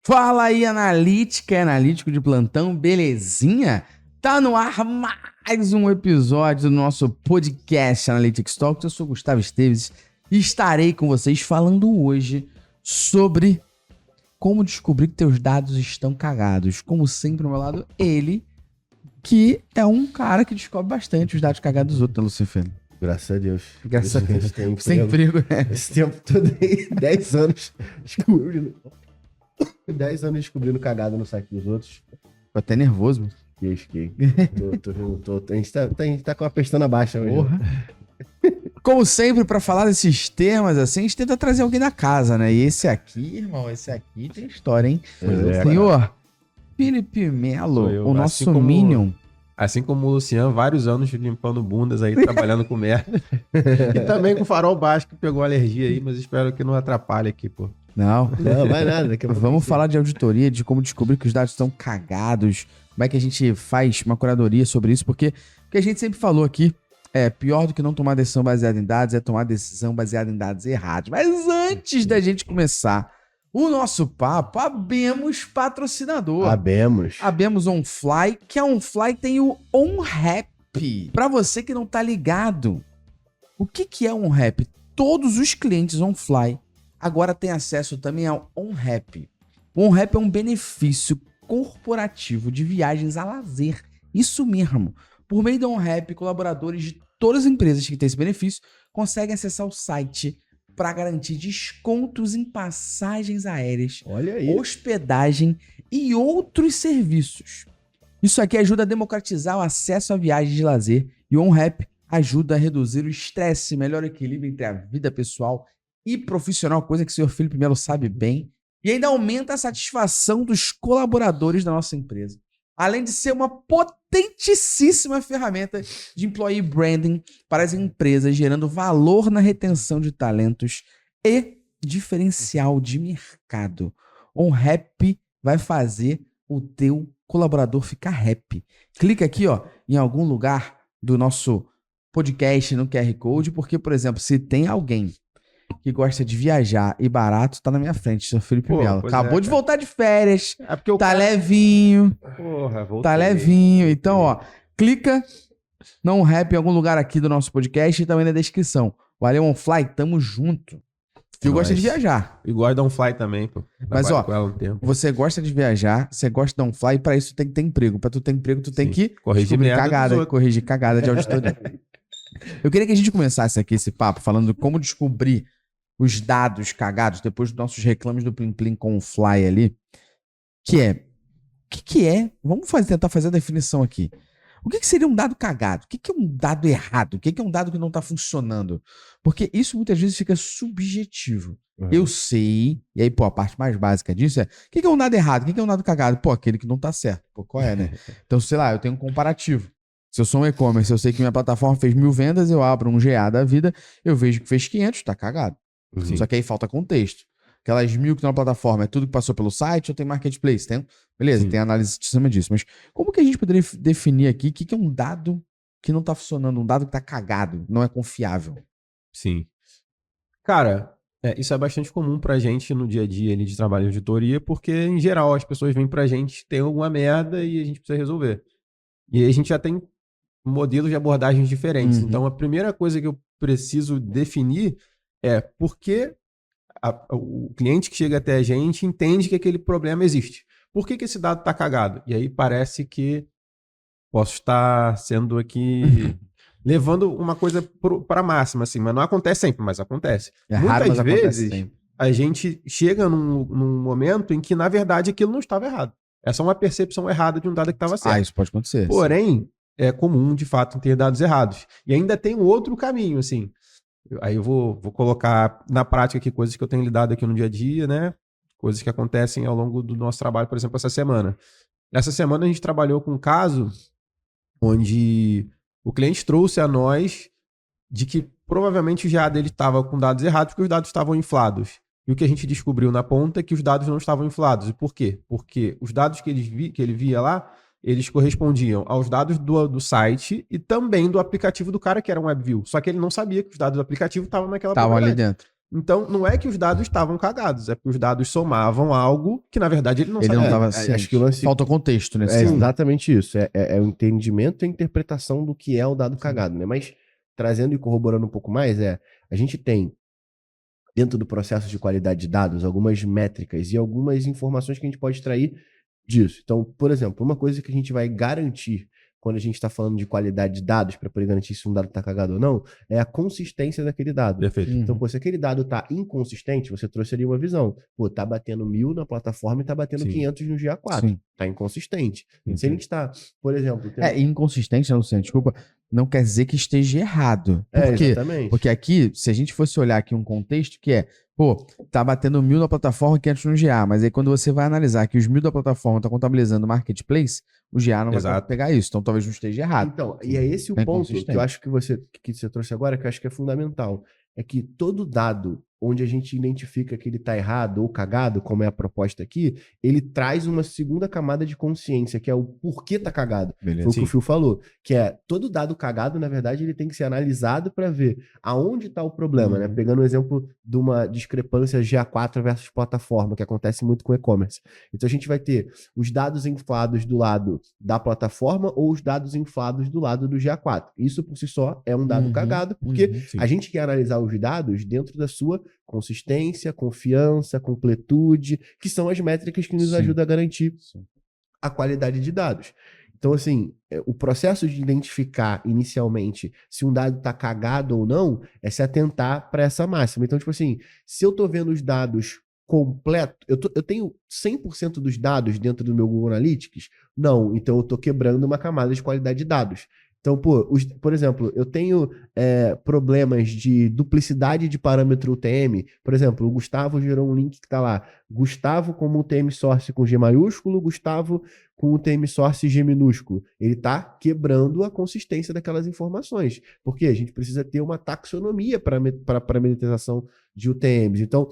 Fala aí, analítica e analítico de plantão, belezinha? Tá no ar mais um episódio do nosso podcast Analytics Talks. Eu sou Gustavo Esteves e estarei com vocês falando hoje sobre como descobrir que teus dados estão cagados. Como sempre, ao meu lado, ele, que é um cara que descobre bastante os dados cagados dos outros, né, Lucifeno? Graças a Deus. Graças a Deus. Tem Sem emprego, né? Esse tempo todo aí, 10 anos descobrindo. 10 anos descobrindo cagada no site dos outros. Tô até nervoso, mano. Fiquei. A gente tá com a pestana baixa hoje. Porra. Como sempre, pra falar desses temas assim, a gente tenta trazer alguém da casa, né? E esse aqui, irmão, tem história, hein? Senhor Felipe Melo, o nosso Minion. Assim como o Luciano, vários anos limpando bundas aí, trabalhando com merda. E também com farol baixo, que pegou alergia aí, mas espero que não atrapalhe aqui, pô. Não, vai nada. Vamos falar de auditoria, de como descobrir que os dados estão cagados, como é que a gente faz uma curadoria sobre isso, porque o que a gente sempre falou aqui é pior do que não tomar decisão baseada em dados, é tomar decisão baseada em dados errados. Mas antes da gente começar o nosso papo, abemos patrocinador. Abemos OnFly, que a OnFly tem o OnRap. Pra você que não tá ligado, o que é OnRap? Todos os clientes OnFly agora têm acesso também ao OnRap. O OnRap é um benefício corporativo de viagens a lazer. Isso mesmo. Por meio do OnRap, colaboradores de todas as empresas que têm esse benefício conseguem acessar o site para garantir descontos em passagens aéreas, Olha aí, hospedagem e outros serviços. Isso aqui ajuda a democratizar o acesso a viagens de lazer e o OnRap ajuda a reduzir o estresse, melhora o equilíbrio entre a vida pessoal e profissional, coisa que o senhor Felipe Melo sabe bem, e ainda aumenta a satisfação dos colaboradores da nossa empresa. Além de ser uma potentíssima ferramenta de employee branding para as empresas, gerando valor na retenção de talentos e diferencial de mercado. OnRap vai fazer o teu colaborador ficar happy. Clica aqui, ó, em algum lugar do nosso podcast no QR Code, porque, por exemplo, se tem alguém que gosta de viajar e barato, tá na minha frente, seu Felipe Melo. Acabou de voltar de férias, porque tá levinho. Porra, voltei. Tá levinho. Então, ó, clica no OnRap em algum lugar aqui do nosso podcast e também na descrição. Valeu, OnFly, tamo junto. Eu gosto de viajar. E gosto da OnFly também, pô. Mas, ó, com ela um tempo. você gosta de viajar, você gosta da OnFly, pra isso tu tem que ter emprego. Pra tu ter emprego, tu tem que corrigir corrigir cagada de auditoria. Eu queria que a gente começasse aqui esse papo falando de como descobrir os dados cagados, depois dos nossos reclames do Plim Plim com o Fly ali, que é, o que é, vamos tentar fazer a definição aqui. O que seria um dado cagado? O que é um dado errado? O que é um dado que não está funcionando? Porque isso muitas vezes fica subjetivo. Eu sei, e aí, pô, a parte mais básica disso é, o que é um dado errado? O que é um dado cagado? Pô, aquele que não tá certo. Pô, qual é, né? Então, sei lá, eu tenho um comparativo. Se eu sou um e-commerce, eu sei que minha plataforma fez 1000 vendas, eu abro um GA da vida, eu vejo que fez 500, tá cagado. Sim. Só que aí falta contexto. Aquelas 1000 que estão na plataforma, é tudo que passou pelo site ou tem marketplace? Tem? Beleza, tem análise de cima disso. Mas como que a gente poderia definir aqui o que é um dado que não tá funcionando, um dado que tá cagado, não é confiável? Sim. Cara, isso é bastante comum pra gente no dia a dia ali de trabalho de auditoria, porque em geral as pessoas vêm pra gente, tem alguma merda e a gente precisa resolver. E aí a gente já tem modelos de abordagens diferentes. Então a primeira coisa que eu preciso definir é por que o cliente que chega até a gente entende que aquele problema existe. Por que esse dado está cagado? E aí parece que posso estar sendo aqui levando uma coisa para a máxima, assim, mas não acontece sempre, mas acontece. É raro, muitas mas vezes a gente chega num momento em que, na verdade, aquilo não estava errado. É só uma percepção errada de um dado que estava certo. Ah, isso pode acontecer. Porém, é comum, de fato, ter dados errados. E ainda tem um outro caminho, assim. Aí eu vou colocar na prática aqui coisas que eu tenho lidado aqui no dia a dia, né? Coisas que acontecem ao longo do nosso trabalho, por exemplo, essa semana. Essa semana a gente trabalhou com um caso onde o cliente trouxe a nós de que provavelmente o GA dele estava com dados errados porque os dados estavam inflados. E o que a gente descobriu na ponta é que os dados não estavam inflados. E por quê? Porque os dados que ele via lá, eles correspondiam aos dados do site e também do aplicativo do cara, que era um WebView. Só que ele não sabia que os dados do aplicativo estavam naquela propriedade. Ali dentro. Então, não é que os dados estavam cagados, é porque os dados somavam algo que, na verdade, ele não Ele sabia. não tava acho que o lance- Falta contexto nesse É caso. exatamente isso. É o entendimento e a interpretação do que é o dado cagado, né? Mas trazendo e corroborando um pouco mais, a gente tem, dentro do processo de qualidade de dados, algumas métricas e algumas informações que a gente pode extrair disso. Então, por exemplo, uma coisa que a gente vai garantir quando a gente está falando de qualidade de dados, para poder garantir se um dado está cagado ou não, é a consistência daquele dado. Perfeito. Então, pô, se aquele dado tá inconsistente, você trouxe ali uma visão. Pô, tá batendo 1000 na plataforma e tá batendo Sim. 500 no GA4. Sim. Tá inconsistente. Sim. Se a gente tá, por exemplo... tendo- Inconsistente, né, Luciano? Desculpa. Não quer dizer que esteja errado. Por quê? exatamente. Porque aqui, se a gente fosse olhar aqui um contexto que é, pô, tá batendo 1000 na plataforma e 500 no GA, mas aí quando você vai analisar que os 1000 da plataforma tá contabilizando o marketplace, o GA não vai Exato. pegar isso. Então talvez não esteja errado. Então, e é esse o Bem ponto que consistente. eu acho que você trouxe agora, que eu acho que é fundamental. É que todo dado onde a gente identifica que ele está errado ou cagado, como é a proposta aqui, ele traz uma segunda camada de consciência, que é o porquê tá cagado. Beleza. Foi o que o Phil falou, que é todo dado cagado, na verdade, ele tem que ser analisado para ver aonde está o problema, né? Pegando o exemplo de uma discrepância GA4 versus plataforma, que acontece muito com e-commerce. Então a gente vai ter os dados inflados do lado da plataforma ou os dados inflados do lado do GA4. Isso por si só é um dado cagado, porque Sim. a gente quer analisar os dados dentro da sua consistência, confiança, completude, que são as métricas que nos Sim. ajudam a garantir Sim. a qualidade de dados. Então, assim, o processo de identificar inicialmente se um dado está cagado ou não é se atentar para essa máxima. Então, tipo assim, se eu estou vendo os dados completos, eu tenho 100% dos dados dentro do meu Google Analytics? Não, então eu estou quebrando uma camada de qualidade de dados. Então, por exemplo, eu tenho problemas de duplicidade de parâmetro UTM. Por exemplo, o Gustavo gerou um link que está lá. Gustavo como UTM source com G maiúsculo, Gustavo com UTM source G minúsculo. Ele está quebrando a consistência daquelas informações. Porque a gente precisa ter uma taxonomia para parametrização de UTMs. Então,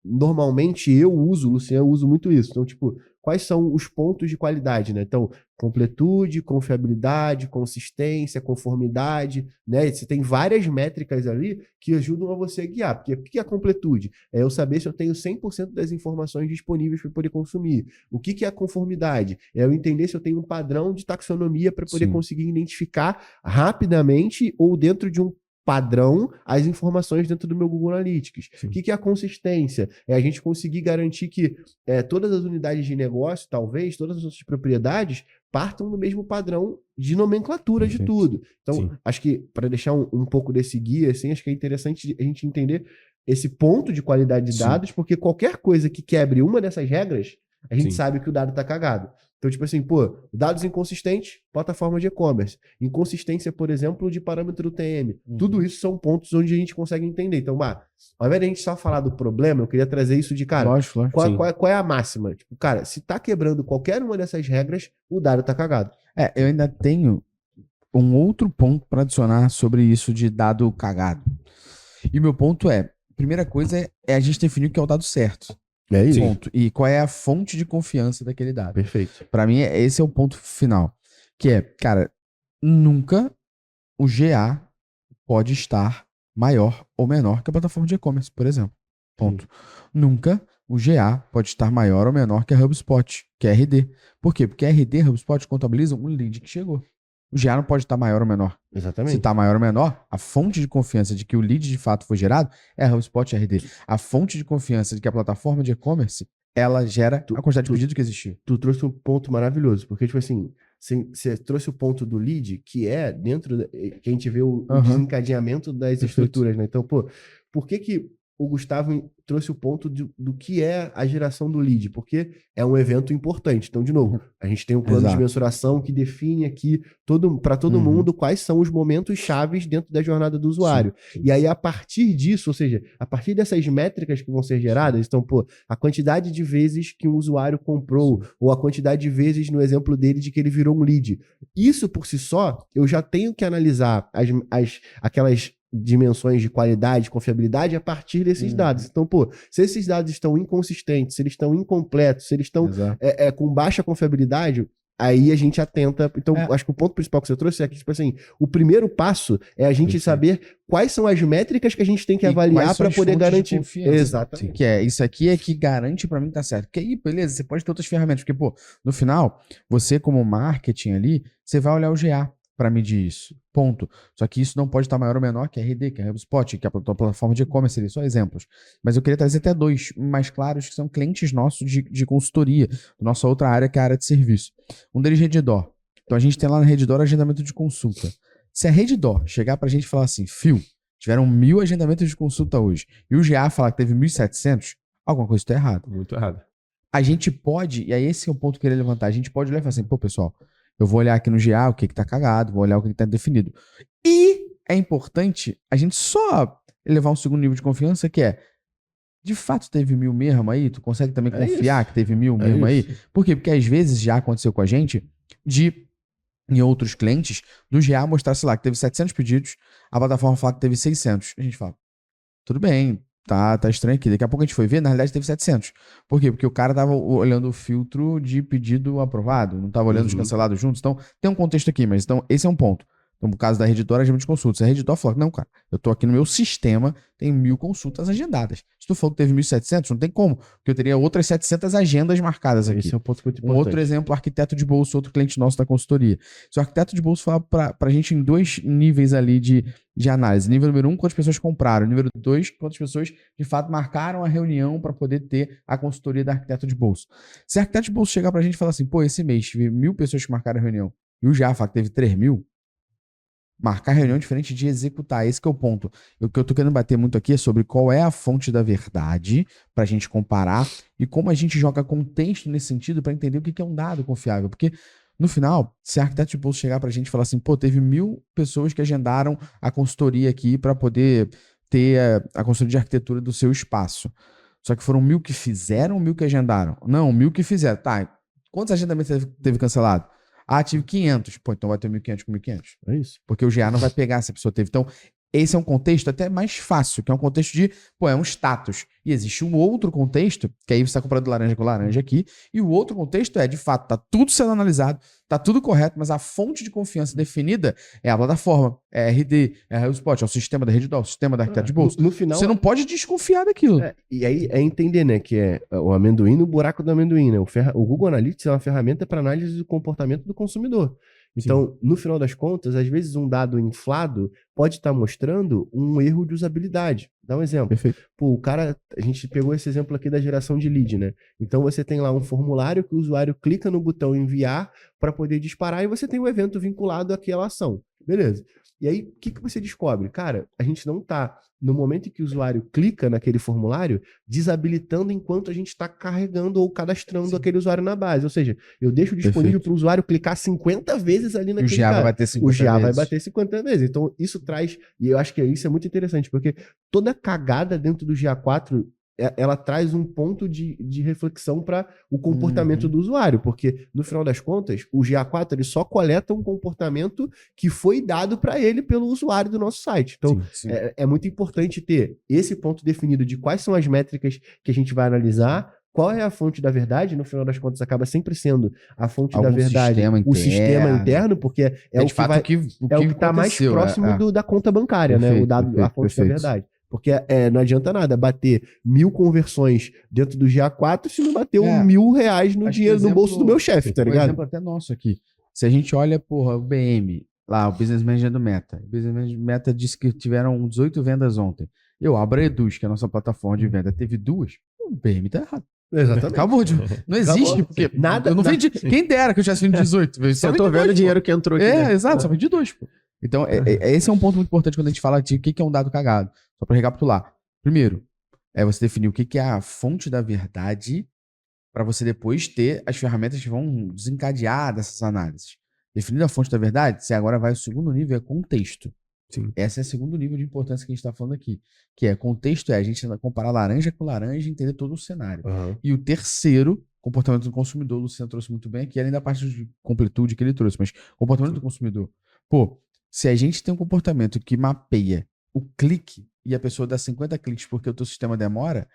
normalmente Luciano, eu uso muito isso. Então, tipo, quais são os pontos de qualidade, né? Então, completude, confiabilidade, consistência, conformidade, né? Você tem várias métricas ali que ajudam a você guiar. Porque o que é a completude? É eu saber se eu tenho 100% das informações disponíveis para poder consumir. O que é a conformidade? É eu entender se eu tenho um padrão de taxonomia para poder conseguir identificar rapidamente ou dentro de um padrão as informações dentro do meu Google Analytics. O que é a consistência? É a gente conseguir garantir que todas as unidades de negócio, talvez, todas as nossas propriedades partam do mesmo padrão de nomenclatura de tudo. Então, acho que para deixar um pouco desse guia, assim, acho que é interessante a gente entender esse ponto de qualidade de dados, porque qualquer coisa que quebre uma dessas regras, a gente sabe que o dado está cagado. Então, tipo assim, dados inconsistentes, plataforma de e-commerce. Inconsistência, por exemplo, de parâmetro UTM. Tudo isso são pontos onde a gente consegue entender. Então, ao invés de a gente só falar do problema, eu queria trazer isso de, cara, Lógico. qual é a máxima? Tipo, cara, se tá quebrando qualquer uma dessas regras, o dado tá cagado. Eu ainda tenho um outro ponto para adicionar sobre isso de dado cagado. E o meu ponto primeira coisa é a gente definir o que é o dado certo. É isso. Ponto. E qual é a fonte de confiança daquele dado. Perfeito. Para mim, esse é o ponto final. Que é, cara, nunca o GA pode estar maior ou menor que a plataforma de e-commerce, por exemplo. Ponto. Nunca o GA pode estar maior ou menor que a HubSpot, que é RD. Por quê? Porque a RD e a HubSpot contabilizam um lead que chegou. O GA não pode estar maior ou menor. Exatamente. Se está maior ou menor, a fonte de confiança de que o lead de fato foi gerado é a HubSpot RD. A fonte de confiança de que a plataforma de e-commerce, ela gera a quantidade de pedido que existiu. Tu trouxe um ponto maravilhoso, porque, tipo assim, você trouxe o ponto do lead, que é dentro, que a gente vê o desencadeamento das estruturas, né? Então, por que o Gustavo trouxe o ponto do que é a geração do lead? Porque é um evento importante. Então, de novo, a gente tem um plano de mensuração que define aqui para todo mundo quais são os momentos chaves dentro da jornada do usuário. E aí, a partir disso, ou seja, a partir dessas métricas que vão ser geradas, então, a quantidade de vezes que um usuário comprou, ou a quantidade de vezes, no exemplo dele, de que ele virou um lead. Isso, por si só, eu já tenho que analisar aquelas dimensões de qualidade, confiabilidade a partir desses dados. Então, se esses dados estão inconsistentes, se eles estão incompletos, se eles estão com baixa confiabilidade, aí a gente atenta. Então, É. acho que o ponto principal que você trouxe é que, tipo assim, o primeiro passo é a gente Perfeito. saber quais são as métricas que a gente tem que E avaliar quais são para as poder fontes de garantir. confiança. Exatamente. Que é isso aqui é que garante pra mim que tá certo. Porque aí, beleza, você pode ter outras ferramentas. Porque, pô, no final, você como marketing ali, você vai olhar o GA pra medir isso. Ponto. Só que isso não pode estar maior ou menor que a RD, que é a HubSpot, que é a tua plataforma de e-commerce ali, só exemplos. Mas eu queria trazer até dois mais claros, que são clientes nossos de consultoria, da nossa outra área, que é a área de serviço. Um deles é Redditor. Então a gente tem lá na Redditor agendamento de consulta. Se a Redditor chegar pra gente e falar assim, Phil, tiveram 1.000 agendamentos de consulta hoje, e o GA falar que teve 1.700, alguma coisa está errada. Muito errado. A gente pode, e aí esse é o ponto que eu queria levantar, a gente pode olhar e falar assim, pô, pessoal, eu vou olhar aqui no GA o que tá cagado, vou olhar o que tá definido. E é importante a gente só elevar um segundo nível de confiança, que é, de fato teve 1.000 mesmo aí? Tu consegue também É confiar isso. que teve 1.000 É mesmo aí? isso. Por quê? Porque às vezes já aconteceu com a gente em outros clientes, do GA mostrar, sei lá, que teve 700 pedidos, a plataforma falar que teve 600. A gente fala, tudo bem, tá estranho aqui. Daqui a pouco a gente foi ver, na realidade teve 700. Por quê? Porque o cara tava olhando o filtro de pedido aprovado, não tava olhando os Uhum. cancelados juntos. Então, tem um contexto aqui, mas então esse é um ponto. Então, no caso da Redditor, agenda de consultas. A Redditor falou, não, cara, eu tô aqui no meu sistema, tem 1.000 consultas agendadas. Se tu falou que teve 1.700, não tem como, porque eu teria outras 700 agendas marcadas aqui. Esse é um ponto muito Um importante. outro exemplo, arquiteto de bolso, outro cliente nosso da consultoria. Se o arquiteto de bolso falar pra gente em dois níveis ali de análise. Nível número 1, quantas pessoas compraram. Nível 2, quantas pessoas de fato marcaram a reunião para poder ter a consultoria da arquiteto de bolso. Se a arquiteto de bolso chegar pra gente e falar assim, pô, esse mês tive 1.000 pessoas que marcaram a reunião e o GA fala que teve 3.000, marcar reunião é diferente de executar. Esse que é o ponto. O que eu tô querendo bater muito aqui é sobre qual é a fonte da verdade pra gente comparar e como a gente joga contexto nesse sentido pra entender o que é um dado confiável. Porque, no final, se a arquiteto de bolso chegar pra gente e falar assim, pô, teve 1.000 pessoas que agendaram a consultoria aqui pra poder ter a consultoria de arquitetura do seu espaço. Só que foram 1.000 que fizeram ou 1.000 que agendaram? Não, 1.000 que fizeram. Tá, quantos agendamentos teve cancelado? Ah, tive 500. Pô, então vai ter 1.500 com 1.500. É isso. Porque o GA não vai pegar se a pessoa teve. Então, esse é um contexto até mais fácil, que é um contexto de, pô, é um status. E existe um outro contexto, que aí você está comprando laranja com laranja aqui, e o outro contexto é, de fato, tá tudo sendo analisado, tá tudo correto, mas a fonte de confiança definida é a plataforma, é a RD, é a HubSpot, é o sistema da Redditor, é o sistema da arquiteto de bolso. No final, Você não pode desconfiar daquilo. e aí é entender, né, que é o amendoim no buraco do amendoim, né? O Google Analytics é uma ferramenta para análise do comportamento do consumidor. Então, no final das contas, às vezes um dado inflado pode estar mostrando um erro de usabilidade. Dá um exemplo. Perfeito. Pô, o cara, a gente pegou esse exemplo aqui da geração de lead, né? Então você tem lá um formulário que o usuário clica no botão enviar para poder disparar e você tem um evento vinculado àquela ação. Beleza. E aí, o que você descobre? Cara, a gente não tá, no momento em que o usuário clica naquele formulário, desabilitando enquanto a gente está carregando ou cadastrando aquele usuário na base. Ou seja, eu deixo disponível para o usuário clicar 50 vezes ali O naquele GA vai cara. bater 50 O GA vai vezes. bater 50 vezes. Então, isso traz... E eu acho que isso é muito interessante, porque toda cagada dentro do GA4... ela traz um ponto de reflexão para o comportamento do usuário, porque, no final das contas, o GA4 ele só coleta um comportamento que foi dado para ele pelo usuário do nosso site. Então, Sim. é muito importante ter esse ponto definido de quais são as métricas que a gente vai analisar, qual é a fonte da verdade, no final das contas acaba sempre sendo a fonte da Algum verdade, sistema o sistema interno. interno, porque é o de que fato vai... o que É o que está mais aconteceu, próximo da conta bancária, né? O dado, a fonte da verdade. Porque não adianta nada bater 1.000 conversões dentro do GA4 se não bateu R$1.000 no Acho que dinheiro exemplo- no bolso do meu chefe, tá Um ligado? exemplo até nosso aqui. Se a gente olha, porra, o BM, lá, o Business Manager do Meta. O Business Manager do Meta disse que tiveram 18 vendas ontem. Eu abro a Eduz, que é a nossa plataforma de venda, teve 2. O BM tá errado. Exatamente. Acabou. Não existe, Acabou. porque Nada- eu não nada- vendi. Quem dera que eu tivesse vendido 18. Se eu tô vendo o dinheiro que entrou aqui. né? Exato, só vendi 2, pô. Então, esse é um ponto muito importante quando a gente fala de o que é um dado cagado. Só pra recapitular. Primeiro, é você definir o que é a fonte da verdade para você depois ter as ferramentas que vão desencadear dessas análises. Definindo a fonte da verdade, você agora vai ao segundo nível, é contexto. Sim. Esse é o segundo nível de importância que a gente está falando aqui. Que é contexto, a gente comparar laranja com laranja e entender todo o cenário. Aham. E o terceiro, comportamento do consumidor, o Luciano trouxe muito bem aqui, além da parte de completude que ele trouxe, mas comportamento do consumidor. Pô, se a gente tem um comportamento que mapeia o clique e a pessoa dá 50 cliques porque o teu sistema demora,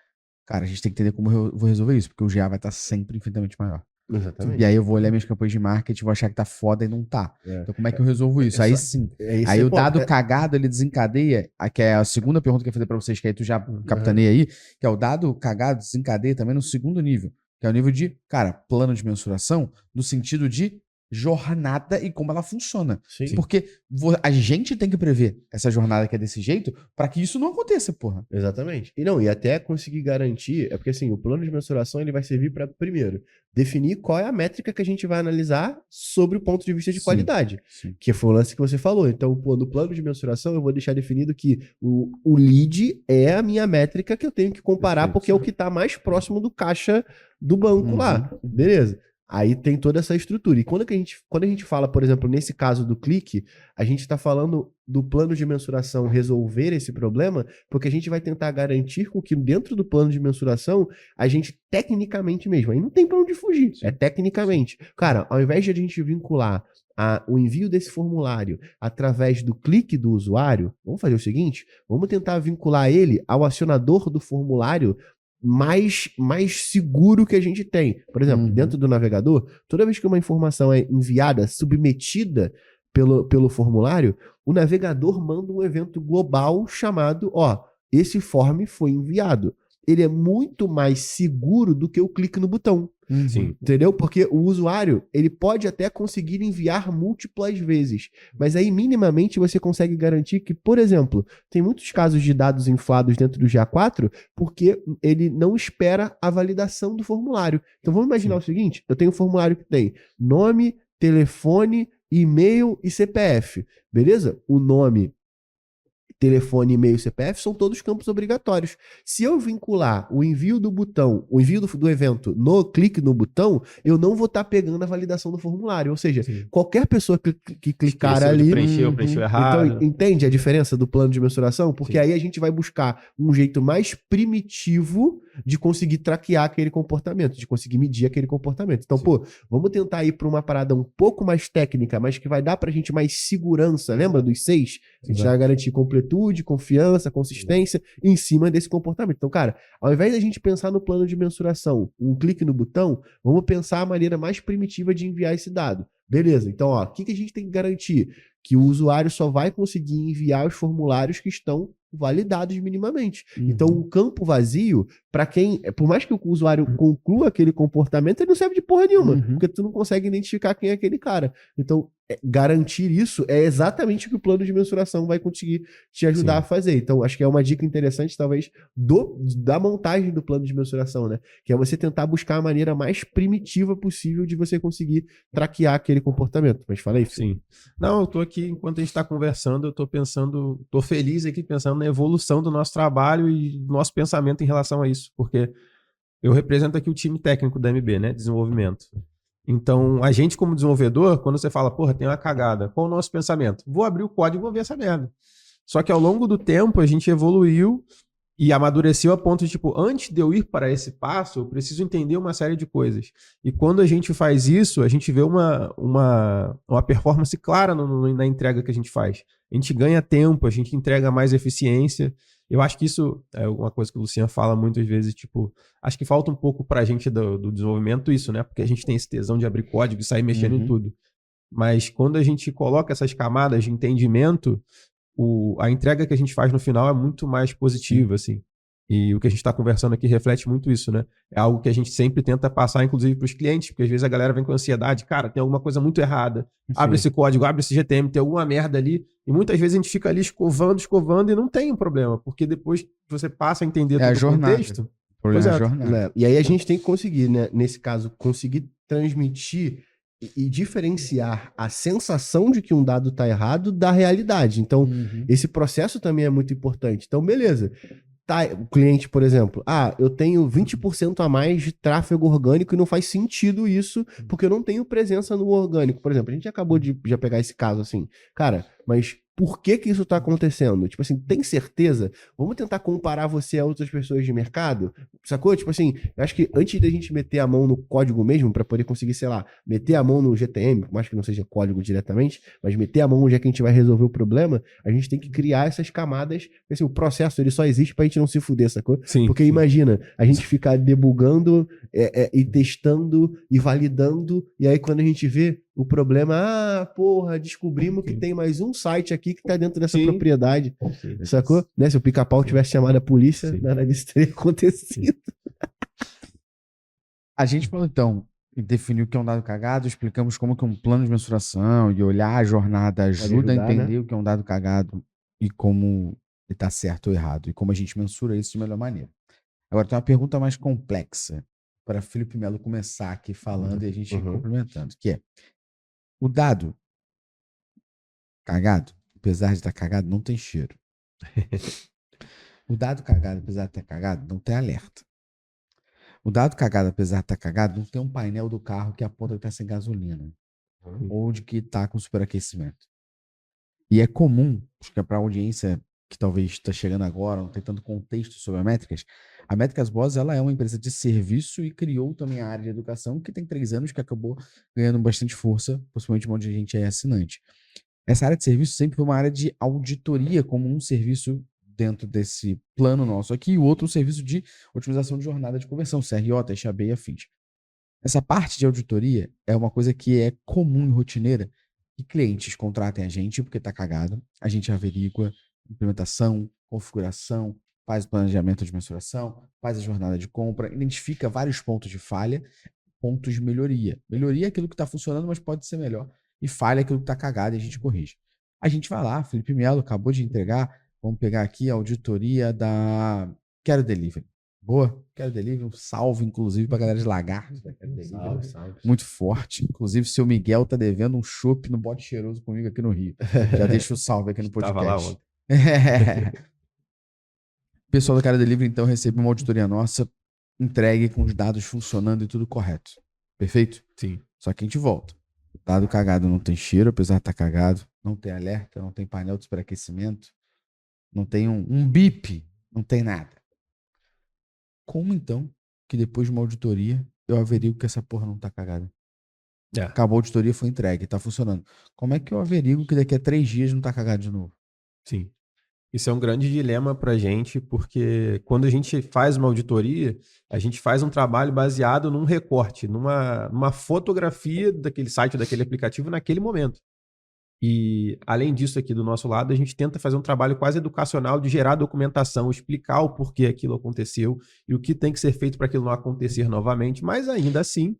cara, a gente tem que entender como eu vou resolver isso, porque o GA vai estar sempre infinitamente maior. Exatamente. E aí eu vou olhar minhas campanhas de marketing, vou achar que tá foda e não tá. É. Então como é que eu resolvo isso? É Aí só- sim. Esse Aí é o ponto. dado cagado, ele desencadeia, que é a segunda pergunta que eu ia fazer pra vocês, que aí tu já capitaneia aí, que é o dado cagado desencadeia também no segundo nível, que é o nível de, cara, plano de mensuração, no sentido de jornada e como ela funciona. Sim. Porque a gente tem que prever essa jornada que é desse jeito pra que isso não aconteça, porra. Exatamente. E até conseguir garantir, é porque assim, o plano de mensuração ele vai servir para, primeiro, definir qual é a métrica que a gente vai analisar sobre o ponto de vista de Sim. qualidade, Sim. que foi o lance que você falou. Então, pô, no plano de mensuração eu vou deixar definido que o lead é a minha métrica que eu tenho que comparar, Perfeito. porque é o que está mais próximo do caixa do banco lá. Beleza. Aí tem toda essa estrutura. E quando a gente fala, por exemplo, nesse caso do clique, a gente está falando do plano de mensuração resolver esse problema, porque a gente vai tentar garantir com que dentro do plano de mensuração, a gente tecnicamente mesmo, aí não tem pra onde fugir, é tecnicamente. Cara, ao invés de a gente vincular o envio desse formulário através do clique do usuário, vamos fazer o seguinte, vamos tentar vincular ele ao acionador do formulário mais seguro que a gente tem. Por exemplo, dentro do navegador, toda vez que uma informação é enviada, submetida pelo formulário, o navegador manda um evento global chamado, esse form foi enviado. Ele é muito mais seguro do que o clique no botão. Sim. Entendeu? Porque o usuário, ele pode até conseguir enviar múltiplas vezes, mas aí minimamente você consegue garantir que, por exemplo, tem muitos casos de dados inflados dentro do GA4 porque ele não espera a validação do formulário. Então vamos imaginar o seguinte, eu tenho um formulário que tem nome, telefone, e-mail e CPF, beleza? O nome, telefone, e-mail e CPF são todos campos obrigatórios. Se eu vincular o envio do botão, o envio do evento no clique no botão, eu não vou estar pegando a validação do formulário. Ou seja, qualquer pessoa que clicar Esqueceu de ali... preencher ou preencheu errado. Então, entende a diferença do plano de mensuração? Porque aí a gente vai buscar um jeito mais primitivo de conseguir traquear aquele comportamento, de conseguir medir aquele comportamento. Então, vamos tentar ir para uma parada um pouco mais técnica, mas que vai dar pra gente mais segurança. Lembra dos 6? A gente vai garantir completude, confiança, consistência em cima desse comportamento. Então, cara, ao invés de a gente pensar no plano de mensuração, um clique no botão, vamos pensar a maneira mais primitiva de enviar esse dado. Beleza, então, o que a gente tem que garantir? Que o usuário só vai conseguir enviar os formulários que estão validados minimamente. Então, o campo vazio, para quem, por mais que o usuário conclua aquele comportamento, ele não serve de porra nenhuma, porque tu não consegue identificar quem é aquele cara. Então, garantir isso é exatamente o que o plano de mensuração vai conseguir te ajudar a fazer. Então, acho que é uma dica interessante, talvez, da montagem do plano de mensuração, né? Que é você tentar buscar a maneira mais primitiva possível de você conseguir traquear aquele comportamento. Mas fala aí, filho. Sim. Não, eu tô aqui, enquanto a gente tá conversando, eu tô pensando, tô feliz aqui pensando na evolução do nosso trabalho e do nosso pensamento em relação a isso, porque eu represento aqui o time técnico da MB, né? Desenvolvimento. Então, a gente como desenvolvedor, quando você fala, porra, tem uma cagada, qual o nosso pensamento? Vou abrir o código e vou ver essa merda. Só que ao longo do tempo, a gente evoluiu e amadureceu a ponto de, tipo, antes de eu ir para esse passo, eu preciso entender uma série de coisas. E quando a gente faz isso, a gente vê uma performance clara na entrega que a gente faz. A gente ganha tempo, a gente entrega mais eficiência. Eu acho que isso é uma coisa que o Luciano fala muitas vezes, tipo, acho que falta um pouco pra gente do desenvolvimento isso, né? Porque a gente tem esse tesão de abrir código e sair mexendo em tudo. Mas quando a gente coloca essas camadas de entendimento, a entrega que a gente faz no final é muito mais positiva, assim. E o que a gente está conversando aqui reflete muito isso, né? É algo que a gente sempre tenta passar, inclusive, para os clientes, porque às vezes a galera vem com ansiedade, cara, tem alguma coisa muito errada. Abre esse código, abre esse GTM, tem alguma merda ali. E muitas vezes a gente fica ali escovando e não tem um problema, porque depois que você passa a entender todo o contexto... Pois é, a jornada. E aí a gente tem que conseguir, né? Nesse caso, conseguir transmitir e diferenciar a sensação de que um dado está errado da realidade. Então, esse processo também é muito importante. Então, beleza. Tá, o cliente, por exemplo, eu tenho 20% a mais de tráfego orgânico e não faz sentido isso, porque eu não tenho presença no orgânico. Por exemplo, a gente acabou de já pegar esse caso assim. Cara, mas por que que isso tá acontecendo? Tipo assim, tem certeza? Vamos tentar comparar você a outras pessoas de mercado? Sacou? Tipo assim, eu acho que antes da gente meter a mão no código mesmo, pra poder conseguir, sei lá, meter a mão no GTM, por mais que não seja código diretamente, mas meter a mão onde é que a gente vai resolver o problema, a gente tem que criar essas camadas. Assim, o processo ele só existe pra gente não se fuder, sacou? Sim. Porque imagina, a gente ficar debugando e testando e validando, e aí quando a gente vê o problema, porra, descobrimos que tem mais um site aqui que tá dentro dessa Sim. propriedade, sacou? Né? Se o Pica-Pau tivesse chamado a polícia, Sim. nada disso teria acontecido. A gente falou, então, e definiu o que é um dado cagado, explicamos como que um plano de mensuração e olhar a jornada ajuda ajudar, a entender o que é um dado cagado e como ele tá certo ou errado, e como a gente mensura isso de melhor maneira. Agora tem uma pergunta mais complexa para Felipe Melo começar aqui falando e a gente Uhum. complementando, que é o dado cagado, apesar de estar cagado, não tem cheiro. O dado cagado, apesar de estar cagado, não tem alerta. O dado cagado, apesar de estar cagado, não tem um painel do carro que aponta que está sem gasolina. Ou de que está com superaquecimento. E é comum, acho que é para a audiência que talvez está chegando agora, não tem tanto contexto sobre a Métricas. A Métricas Boss, ela é uma empresa de serviço e criou também a área de educação, que tem 3 anos, que acabou ganhando bastante força, possivelmente onde a gente é assinante. Essa área de serviço sempre foi uma área de auditoria, como um serviço dentro desse plano nosso aqui, e o outro um serviço de otimização de jornada de conversão, CRO, TXAB e afins. Essa parte de auditoria é uma coisa que é comum e rotineira, que clientes contratem a gente porque tá cagado, a gente averigua implementação, configuração, faz o planejamento de mensuração, faz a jornada de compra, identifica vários pontos de falha, pontos de melhoria. Melhoria é aquilo que está funcionando, mas pode ser melhor. E falha é aquilo que está cagado e a gente corrige. A gente vai lá, Felipe Melo acabou de entregar, vamos pegar aqui a auditoria da Quero Delivery. Boa? Quero Delivery, um salve, inclusive, pra galera de Lagarto da Quero Delivery. Salve. Muito forte. Inclusive, seu Miguel tá devendo um chopp no Bote Cheiroso comigo aqui no Rio. Já deixa o salve aqui no podcast. Tava lá ontem. O pessoal da Quero Delivery, então, recebe uma auditoria nossa, entregue com os dados funcionando e tudo correto. Perfeito? Sim. Só que a gente volta. Dado cagado não tem cheiro, apesar de estar cagado. Não tem alerta, não tem painel de superaquecimento. Não tem um bip. Não tem nada. Como então que depois de uma auditoria eu averigo que essa porra não tá cagada? Acabou a auditoria, foi entregue, tá funcionando. Como é que eu averigo que daqui a 3 dias não tá cagado de novo? Sim. Isso é um grande dilema pra gente, porque quando a gente faz uma auditoria, a gente faz um trabalho baseado num recorte, numa fotografia daquele site, daquele aplicativo naquele momento. E, além disso, aqui do nosso lado, a gente tenta fazer um trabalho quase educacional de gerar documentação, explicar o porquê aquilo aconteceu e o que tem que ser feito para aquilo não acontecer novamente, mas ainda assim,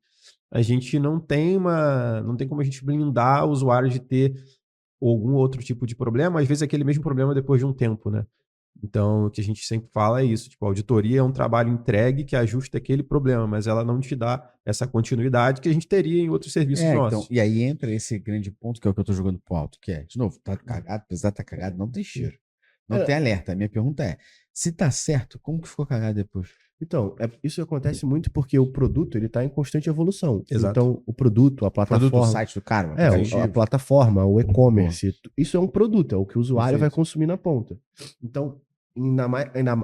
a gente não tem como a gente blindar o usuário de ter algum outro tipo de problema, às vezes aquele mesmo problema depois de um tempo, né? Então, o que a gente sempre fala é isso, tipo, a auditoria é um trabalho entregue que ajusta aquele problema, mas ela não te dá essa continuidade que a gente teria em outros serviços nossos. Então, e aí entra esse grande ponto que é o que eu tô jogando pro alto, que é, de novo, tá cagado, apesar de tá cagado, não tem cheiro. Não tem alerta. A minha pergunta é, se tá certo, como que ficou cagado depois? Então, isso acontece muito porque o produto ele tá em constante evolução. Exato. Então, o produto, a plataforma... Produto do site do cara, o a aplicativo. plataforma, o e-commerce, isso é um produto, é o que o usuário vai Perfeito. consumir na ponta. Então,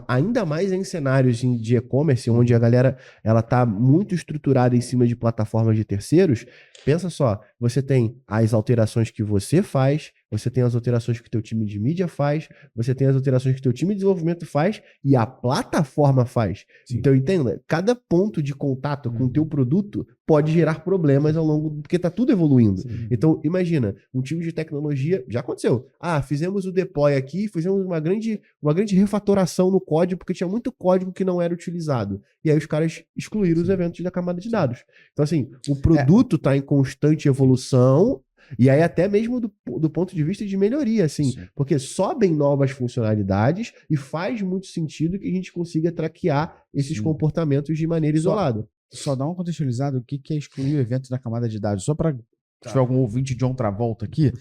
ainda mais em cenários de e-commerce, onde a galera ela tá muito estruturada em cima de plataformas de terceiros, pensa só, você tem as alterações que você faz, você tem as alterações que o teu time de mídia faz, você tem as alterações que o teu time de desenvolvimento faz e a plataforma faz. Sim. Então, entenda, cada ponto de contato com o teu produto pode gerar problemas ao longo, porque tá tudo evoluindo. Sim. Então, imagina, um time de tecnologia, já aconteceu. Fizemos o deploy aqui, fizemos uma grande refatoração no código, porque tinha muito código que não era utilizado. E aí os caras excluíram os eventos da camada de dados. Então, assim, o produto tá em constante evolução, e aí até mesmo do ponto de vista de melhoria, assim, porque sobem novas funcionalidades e faz muito sentido que a gente consiga traquear esses comportamentos de maneira isolada. Só dá uma contextualizada o que é excluir o evento da camada de dados, só para se tiver algum ouvinte de John Travolta aqui,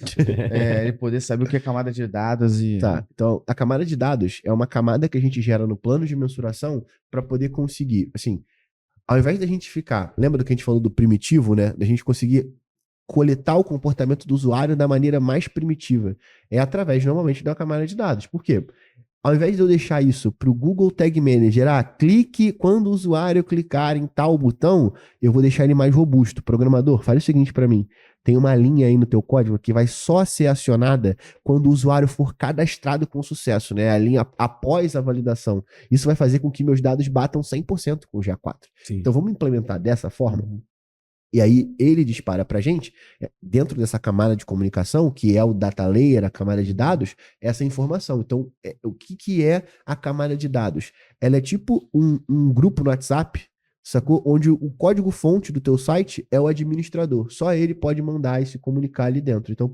ele poder saber o que é camada de dados e... Tá, então a camada de dados é uma camada que a gente gera no plano de mensuração para poder conseguir, assim, ao invés da gente ficar, lembra do que a gente falou do primitivo, né, da gente conseguir coletar o comportamento do usuário da maneira mais primitiva. É através, normalmente, da camada de dados. Por quê? Ao invés de eu deixar isso para o Google Tag Manager, clique quando o usuário clicar em tal botão, eu vou deixar ele mais robusto. Programador, faz o seguinte para mim. Tem uma linha aí no teu código que vai só ser acionada quando o usuário for cadastrado com sucesso, né? A linha após a validação. Isso vai fazer com que meus dados batam 100% com o GA4. Sim. Então vamos implementar dessa forma? E aí ele dispara para a gente, dentro dessa camada de comunicação, que é o data layer, a camada de dados, essa informação. Então, o que é a camada de dados? Ela é tipo um grupo no WhatsApp, sacou? Onde o código-fonte do teu site é o administrador. Só ele pode mandar e se comunicar ali dentro. Então,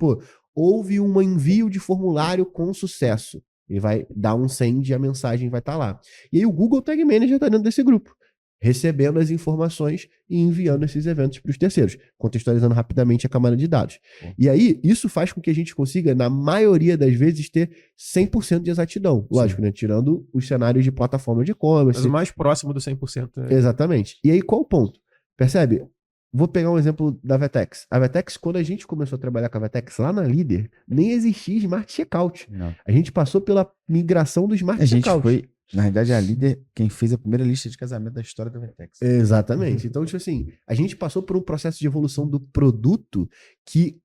houve um envio de formulário com sucesso. Ele vai dar um send e a mensagem vai estar lá. E aí o Google Tag Manager está dentro desse grupo, recebendo as informações e enviando esses eventos para os terceiros, contextualizando rapidamente a camada de dados. E aí, isso faz com que a gente consiga, na maioria das vezes, ter 100% de exatidão. Lógico, né? Tirando os cenários de plataforma de e-commerce. Mas o mais próximo do 100%. Exatamente. E aí, qual o ponto? Percebe? Vou pegar um exemplo da Vetex. A Vetex, quando a gente começou a trabalhar com a Vetex lá na Líder, nem existia Smart Checkout. Não. A gente passou pela migração do Smart Checkout. Foi, na verdade, a Líder quem fez a primeira lista de casamento da história da Vetex. Exatamente. Então, tipo assim, a gente passou por um processo de evolução do produto que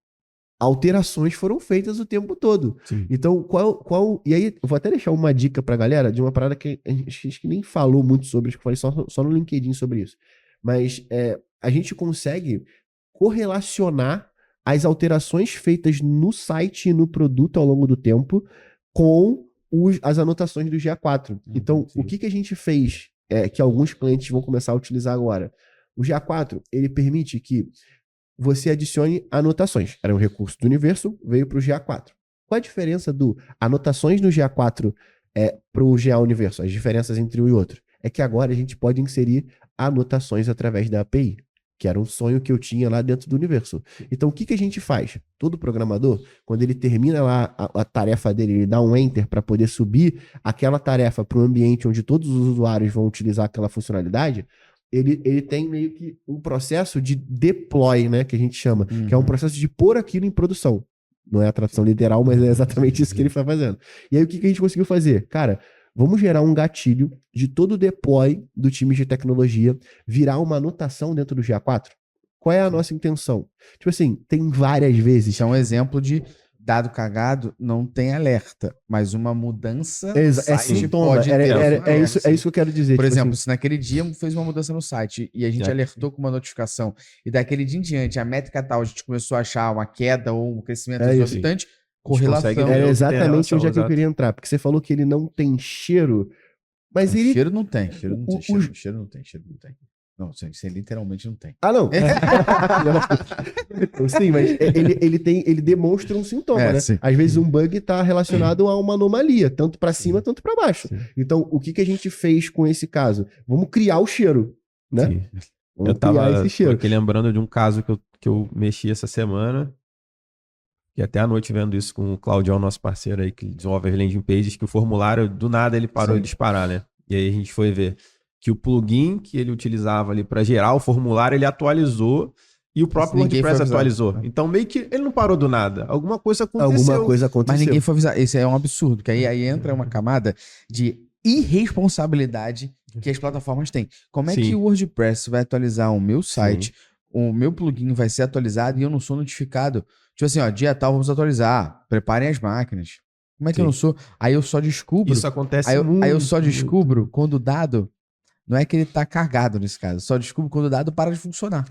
alterações foram feitas o tempo todo. Sim. Então, e aí, eu vou até deixar uma dica pra galera de uma parada que a gente nem falou muito sobre, acho que eu falei só no LinkedIn sobre isso. Mas a gente consegue correlacionar as alterações feitas no site e no produto ao longo do tempo com as anotações do GA4. Então, sim. o que a gente fez, que alguns clientes vão começar a utilizar agora? O GA4, ele permite que você adicione anotações. Era um recurso do Universo, veio para o GA4. Qual a diferença do anotações no GA4 para o GA Universo? As diferenças entre um e outro? É que agora a gente pode inserir anotações através da API, que era um sonho que eu tinha lá dentro do Universo. Então, o que a gente faz? Todo programador, quando ele termina lá a tarefa dele, ele dá um Enter para poder subir aquela tarefa para o ambiente onde todos os usuários vão utilizar aquela funcionalidade, ele tem meio que um processo de deploy, né, que a gente chama, que é um processo de pôr aquilo em produção. Não é a tradução literal, mas é exatamente isso que ele foi fazendo. E aí, o que a gente conseguiu fazer? Cara, vamos gerar um gatilho de todo o deploy do time de tecnologia virar uma anotação dentro do GA4. Qual é a nossa intenção? Tipo assim, tem várias vezes... Isso é um exemplo de dado cagado, não tem alerta, mas uma mudança no site sintoma. pode ter. É isso que eu quero dizer. Por tipo exemplo, assim, se naquele dia fez uma mudança no site e a gente alertou com uma notificação e daquele dia em diante a métrica tal, a gente começou a achar uma queda ou um crescimento exorbitante, correlação. era exatamente onde é que eu queria entrar, porque você falou que ele não tem cheiro, mas ele... Cheiro não tem, cheiro não tem, cheiro não tem. Não, você literalmente não tem. Ah, não. Sim, mas ele demonstra um sintoma, né? Sim. Às vezes um bug está relacionado a uma anomalia, tanto para cima, tanto para baixo. Sim. Então, o que a gente fez com esse caso? Vamos criar o cheiro, né? Sim. Vamos eu tava esse cheiro. aqui lembrando de um caso que eu mexi essa semana, e até à noite vendo isso com o Claudião, nosso parceiro aí, que desenvolve as landing pages, que o formulário, do nada, ele parou de disparar, né? E aí a gente foi ver que o plugin que ele utilizava ali para gerar o formulário, ele atualizou e o próprio WordPress atualizou. Então, meio que ele não parou do nada. Alguma coisa aconteceu. Mas ninguém foi avisar. Isso é um absurdo, que aí entra uma camada de irresponsabilidade que as plataformas têm. Como é que o WordPress vai atualizar o meu site, o meu plugin vai ser atualizado e eu não sou notificado? Tipo assim, dia tal, vamos atualizar. Preparem as máquinas. Como é que eu não sou? Aí eu só descubro. Isso acontece muito. Aí eu só descubro quando o dado... Não é que ele tá cagado nesse caso. Só descubro quando o dado para de funcionar.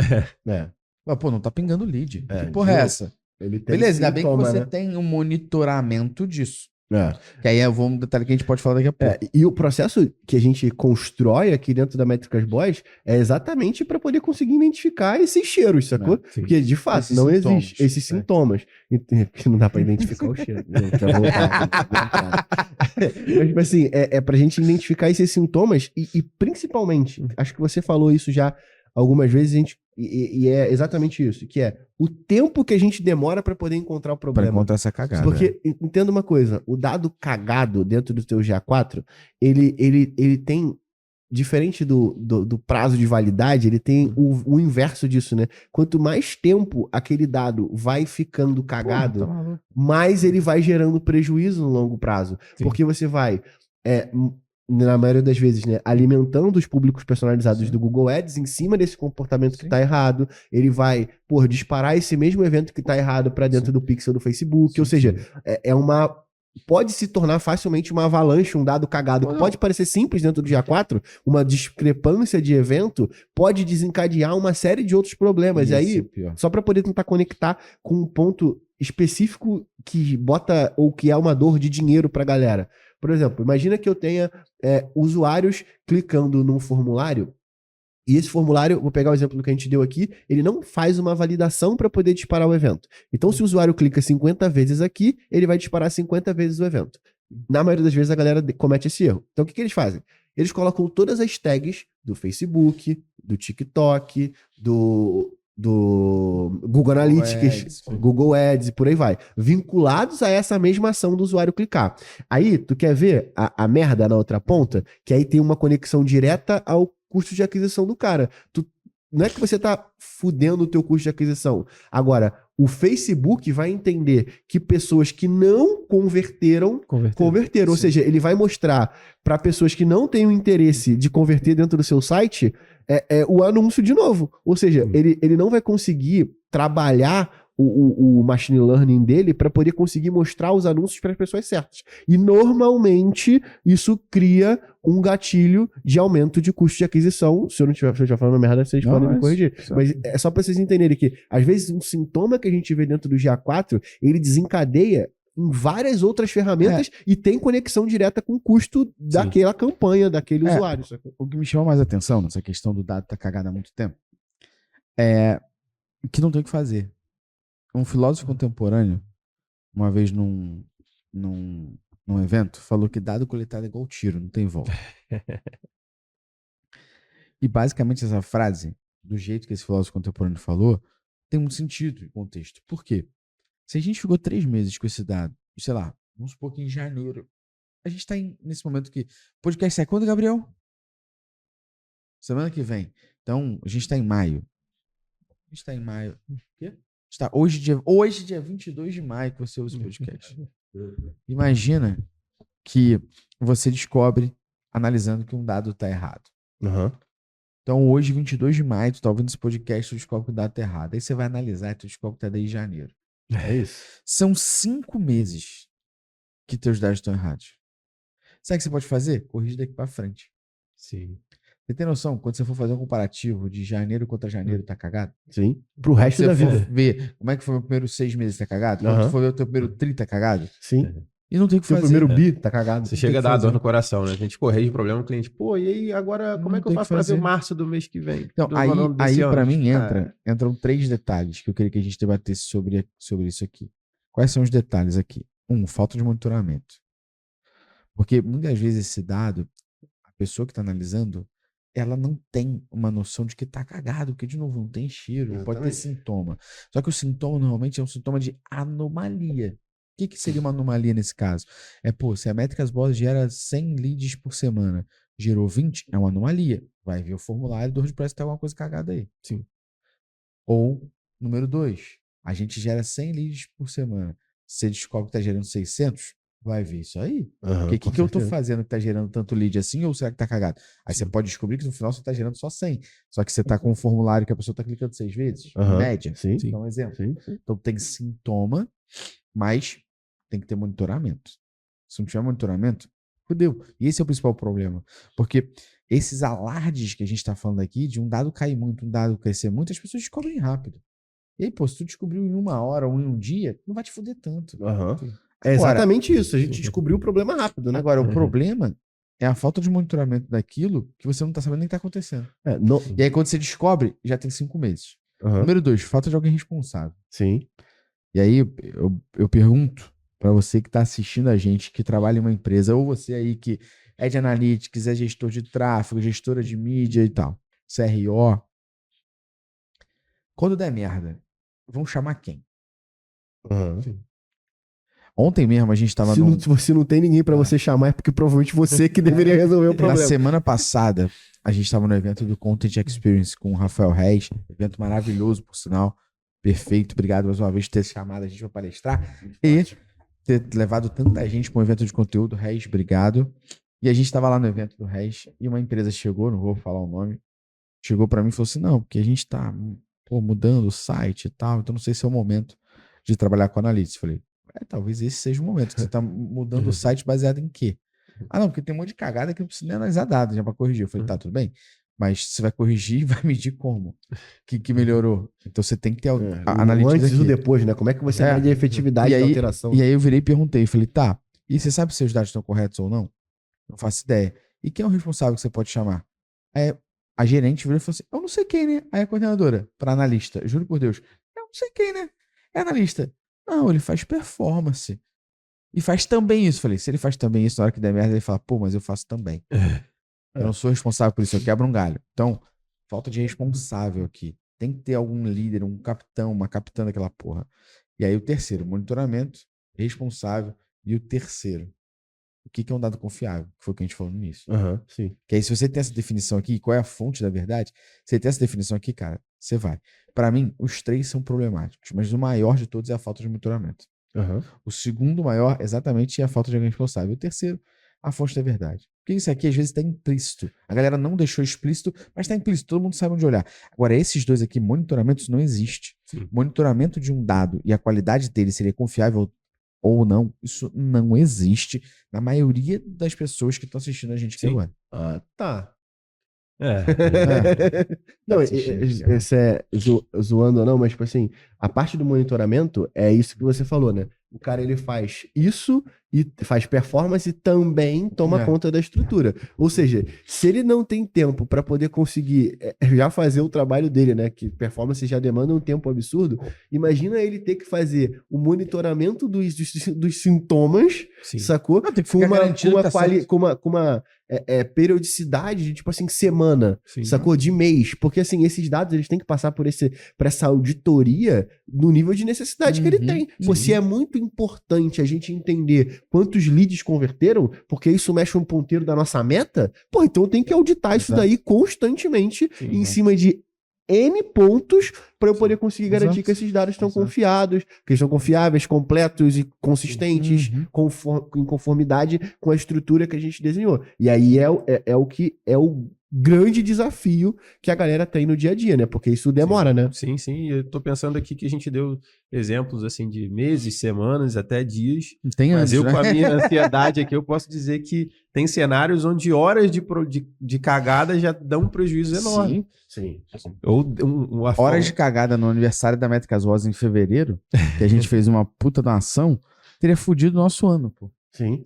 Pô, não tá pingando lead. Que porra é essa? Beleza, ainda bem que você tem um monitoramento disso. Que aí eu vou um detalhe que a gente pode falar daqui a pouco. E o processo que a gente constrói aqui dentro da Métricas Boys é exatamente para poder conseguir identificar esses cheiros, sacou? Porque, de fato, esses não existe esses sintomas. Porque não dá para identificar o cheiro. Mas, tipo assim, é pra gente identificar esses sintomas e principalmente, acho que você falou isso já algumas vezes, e é exatamente isso, que é o tempo que a gente demora para poder encontrar o problema. Para encontrar essa cagada. Porque, entenda uma coisa, o dado cagado dentro do teu GA4, ele tem diferente do prazo de validade, ele tem o inverso disso, né? Quanto mais tempo aquele dado vai ficando cagado, Porra, tá maluco. mais ele vai gerando prejuízo no longo prazo. Sim. Porque você vai, na maioria das vezes, né, alimentando os públicos personalizados Sim. do Google Ads em cima desse comportamento que Sim. tá errado. Ele vai, disparar esse mesmo evento que tá errado para dentro Sim. do pixel do Facebook. Sim, Ou seja, sim. pode se tornar facilmente uma avalanche, um dado cagado, que Não. pode parecer simples dentro do GA4, uma discrepância de evento pode desencadear uma série de outros problemas. E Esse aí, é o pior. só para poder tentar conectar com um ponto específico que bota, ou que é uma dor de dinheiro pra galera. Por exemplo, imagina que eu tenha usuários clicando num formulário. E esse formulário, vou pegar o exemplo do que a gente deu aqui, ele não faz uma validação para poder disparar o evento. Então, se o usuário clica 50 vezes aqui, ele vai disparar 50 vezes o evento. Na maioria das vezes, a galera comete esse erro. Então, o que eles fazem? Eles colocam todas as tags do Facebook, do TikTok, do Google Analytics, Google Ads e por aí vai, vinculados a essa mesma ação do usuário clicar. Aí, tu quer ver a merda na outra ponta? Que aí tem uma conexão direta ao custo de aquisição do cara. Não é que você tá fudendo o teu custo de aquisição. Agora, o Facebook vai entender que pessoas que não converteram. Ou Sim. seja, ele vai mostrar para pessoas que não têm o interesse de converter dentro do seu site o anúncio de novo. Ou seja, ele não vai conseguir trabalhar o machine learning dele para poder conseguir mostrar os anúncios para as pessoas certas. E normalmente isso cria um gatilho de aumento de custo de aquisição. Se eu estiver falando merda, vocês podem me corrigir. Mas é só para vocês entenderem que, às vezes, um sintoma que a gente vê dentro do GA4, ele desencadeia em várias outras ferramentas e tem conexão direta com o custo daquela campanha, daquele usuário. O que me chama mais atenção nessa questão do dado tá cagado há muito tempo é que não tem o que fazer. Um filósofo contemporâneo, uma vez num evento, falou que dado coletado é igual tiro, não tem volta. E basicamente essa frase, do jeito que esse filósofo contemporâneo falou, tem muito sentido em contexto. Por quê? Se a gente ficou 3 meses com esse dado, sei lá, vamos supor que em janeiro, a gente tá nesse momento que... Podcast sai quando, Gabriel? Semana que vem. Então, a gente tá em maio. A gente tá em maio. O quê? Hoje, dia 22 de maio, que você usa o podcast. Imagina que você descobre, analisando, que um dado tá errado. Uhum. Então, hoje, 22 de maio, tu tá ouvindo esse podcast, tu descobre que o dado tá errado. Aí você vai analisar e tu descobre que tá desde janeiro. É isso. São 5 meses que teus dados estão errados. Sabe o que você pode fazer? Corrigir daqui pra frente. Sim. Você tem noção? Quando você for fazer um comparativo de janeiro contra janeiro, tá cagado? Sim. Pro resto da vida. Você for ver como é que foi o primeiro 6 meses, tá cagado? Quando tu for ver o teu primeiro 30, tá cagado? Sim. E não tem o que Seu fazer. primeiro bi tá cagado. Você chega a dar dor no coração, né? A gente corrige o problema, o cliente, pô, e aí agora como é que eu faço pra ver o março do mês que vem? Então, aí pra mim entram 3 detalhes que eu queria que a gente debatesse sobre isso aqui. Quais são os detalhes aqui? Falta de monitoramento. Porque muitas vezes esse dado, a pessoa que está analisando, ela não tem uma noção de que tá cagado, porque, de novo, não tem cheiro, pode ter sintoma. Só que o sintoma normalmente é um sintoma de anomalia. O que seria uma anomalia nesse caso? Se a Métricas Boss gera 100 leads por semana, gerou 20, é uma anomalia. Vai ver o formulário do WordPress, tem alguma coisa cagada aí. Sim. Ou, número 2, a gente gera 100 leads por semana. Você descobre que tá gerando 600, vai ver isso aí. O que eu tô fazendo que tá gerando tanto lead assim, ou será que tá cagado? Aí você pode descobrir que no final você tá gerando só 100. Só que você tá com um formulário que a pessoa tá clicando 6 vezes, em média. Sim. Vou dar um exemplo. Sim. Então tem sintoma, mas tem que ter monitoramento. Se não tiver monitoramento, fudeu. E esse é o principal problema. Porque esses alardes que a gente tá falando aqui, de um dado cair muito, um dado crescer muito, as pessoas descobrem rápido. E aí, se tu descobriu em 1 hora ou em 1 dia, não vai te fuder tanto. É exatamente isso. A gente descobriu o problema rápido, né? Agora, o problema é a falta de monitoramento daquilo que você não tá sabendo nem o que tá acontecendo. E aí, quando você descobre, já tem 5 meses. Número 2, falta de alguém responsável. Sim. E aí, eu pergunto para você que tá assistindo a gente, que trabalha em uma empresa, ou você aí que é de analytics, é gestor de tráfego, gestora de mídia e tal, CRO. Quando der merda, vão chamar quem? Ontem mesmo a gente tava Se você não tem ninguém pra você chamar, é porque provavelmente você que deveria resolver o Na problema. semana passada, a gente tava no evento do Content Experience com o Rafael Reis. Evento maravilhoso, por sinal. Perfeito. Obrigado mais uma vez por ter chamado a gente pra palestrar. E ter levado tanta gente para um evento de conteúdo. Reis, obrigado. E a gente tava lá no evento do Reis e uma empresa chegou, não vou falar o nome, chegou pra mim e falou assim, não, porque a gente tá mudando o site e tal, então não sei se é o momento de trabalhar com analytics. Falei, talvez esse seja o momento, que você tá mudando o site baseado em quê? Ah, não, porque tem um monte de cagada que não precisa nem analisar dados já pra corrigir. Eu falei, tá, tudo bem, mas você vai corrigir e vai medir como? Que melhorou? Então você tem que ter O analytics antes e o aqui. depois, né? Como é que você mede a efetividade da alteração? E aí eu virei e perguntei, falei, tá, e você sabe se os dados estão corretos ou não? Não faço ideia. E quem é o responsável que você pode chamar? Aí a gerente virou e falou assim, eu não sei quem, né? Aí a coordenadora, para analista, juro por Deus, eu não sei quem, né? É analista. Não, ele faz performance. E faz também isso. Falei, se ele faz também isso, na hora que der merda, ele fala, pô, mas eu faço também. Eu não sou responsável por isso, eu quebro um galho. Então, falta de responsável aqui. Tem que ter algum líder, um capitão, uma capitã daquela porra. E aí o terceiro, monitoramento, responsável. E o terceiro, o que é um dado confiável? Que foi o que a gente falou no início. Sim. Que aí, se você tem essa definição aqui, qual é a fonte da verdade? Você tem essa definição aqui, cara, você vai. Para mim, os três são problemáticos, mas o maior de todos é a falta de monitoramento. O segundo maior, exatamente, é a falta de alguém responsável. O terceiro, a fonte da verdade. Porque isso aqui, às vezes, está implícito. A galera não deixou explícito, mas está implícito. Todo mundo sabe onde olhar. Agora, esses dois aqui, monitoramento, isso não existe. Sim. Monitoramento de um dado e a qualidade dele seria confiável ou não, isso não existe na maioria das pessoas que estão assistindo a gente aqui agora. Ah, tá. É. Não, assistindo, esse é zoando ou não, mas tipo assim, a parte do monitoramento é isso que você falou, né? O cara ele faz isso e faz performance e também toma conta da estrutura. Ou seja, se ele não tem tempo para poder conseguir já fazer o trabalho dele, né? Que performance já demanda um tempo absurdo. Imagina ele ter que fazer o monitoramento dos sintomas, Sim. sacou? Não, tem que ficar garantido que tá certo. Com uma periodicidade de tipo assim semana, Sim. sacou? De mês, porque assim esses dados eles têm que passar por essa auditoria no nível de necessidade que ele tem. Pô, se é muito importante a gente entender quantos leads converteram, porque isso mexe um ponteiro da nossa meta, pô, então tem que auditar isso daí constantemente em cima de N pontos para eu poder conseguir garantir que esses dados estão confiados, que eles são confiáveis, completos e consistentes, em conformidade com a estrutura que a gente desenhou. E aí é o que é o grande desafio que a galera tem no dia a dia, né? Porque isso demora, né? Sim, sim. Eu tô pensando aqui que a gente deu exemplos, assim, de meses, semanas, até dias. Tem Mas anos, eu, né? com a minha ansiedade aqui, eu posso dizer que tem cenários onde horas de cagada já dão um prejuízo enorme. Sim. Ou Horas de cagada no aniversário da Métricas Rosa em fevereiro, que a gente fez uma puta doação, teria fudido o nosso ano, pô. Sim.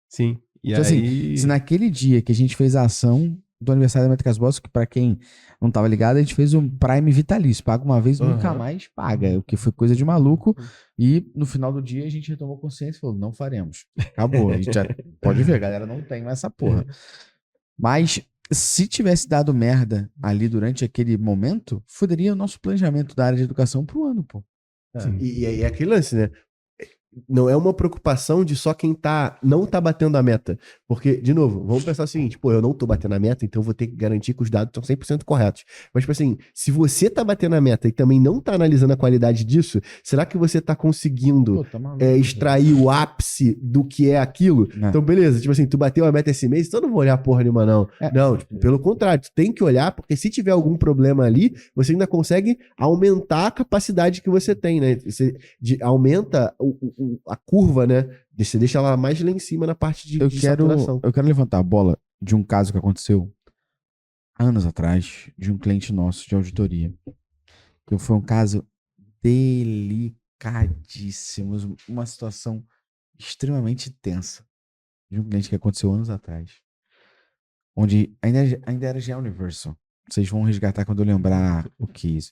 Sim. E então, assim, se naquele dia que a gente fez a ação do aniversário da Métricas Boss, que pra quem não tava ligado, a gente fez um Prime vitalício. Paga uma vez, nunca mais paga. O que foi coisa de maluco. E no final do dia a gente retomou consciência e falou, não faremos. Acabou. A gente já pode ver, a galera não tem mais essa porra. Mas se tivesse dado merda ali durante aquele momento, foderia o nosso planejamento da área de educação pro ano, pô. E aí é aquele lance, né? Não é uma preocupação de só quem não tá batendo a meta. Porque, de novo, vamos pensar o seguinte, pô, eu não tô batendo a meta, então eu vou ter que garantir que os dados estão 100% corretos. Mas, tipo assim, se você tá batendo a meta e também não tá analisando a qualidade disso, será que você tá conseguindo extrair o ápice do que é aquilo? Não. Então, beleza, tipo assim, tu bateu a meta esse mês, então eu não vou olhar porra nenhuma, não. Não, tipo, pelo contrário, tu tem que olhar, porque se tiver algum problema ali, você ainda consegue aumentar a capacidade que você tem, né? Você aumenta a curva, né? Você deixa ela mais lá em cima na parte de saturação. Eu quero levantar a bola de um caso que aconteceu anos atrás, de um cliente nosso de auditoria. Que foi um caso delicadíssimo, uma situação extremamente tensa de um cliente que aconteceu anos atrás. Onde ainda era GE Universal. Vocês vão resgatar quando eu lembrar o que é isso.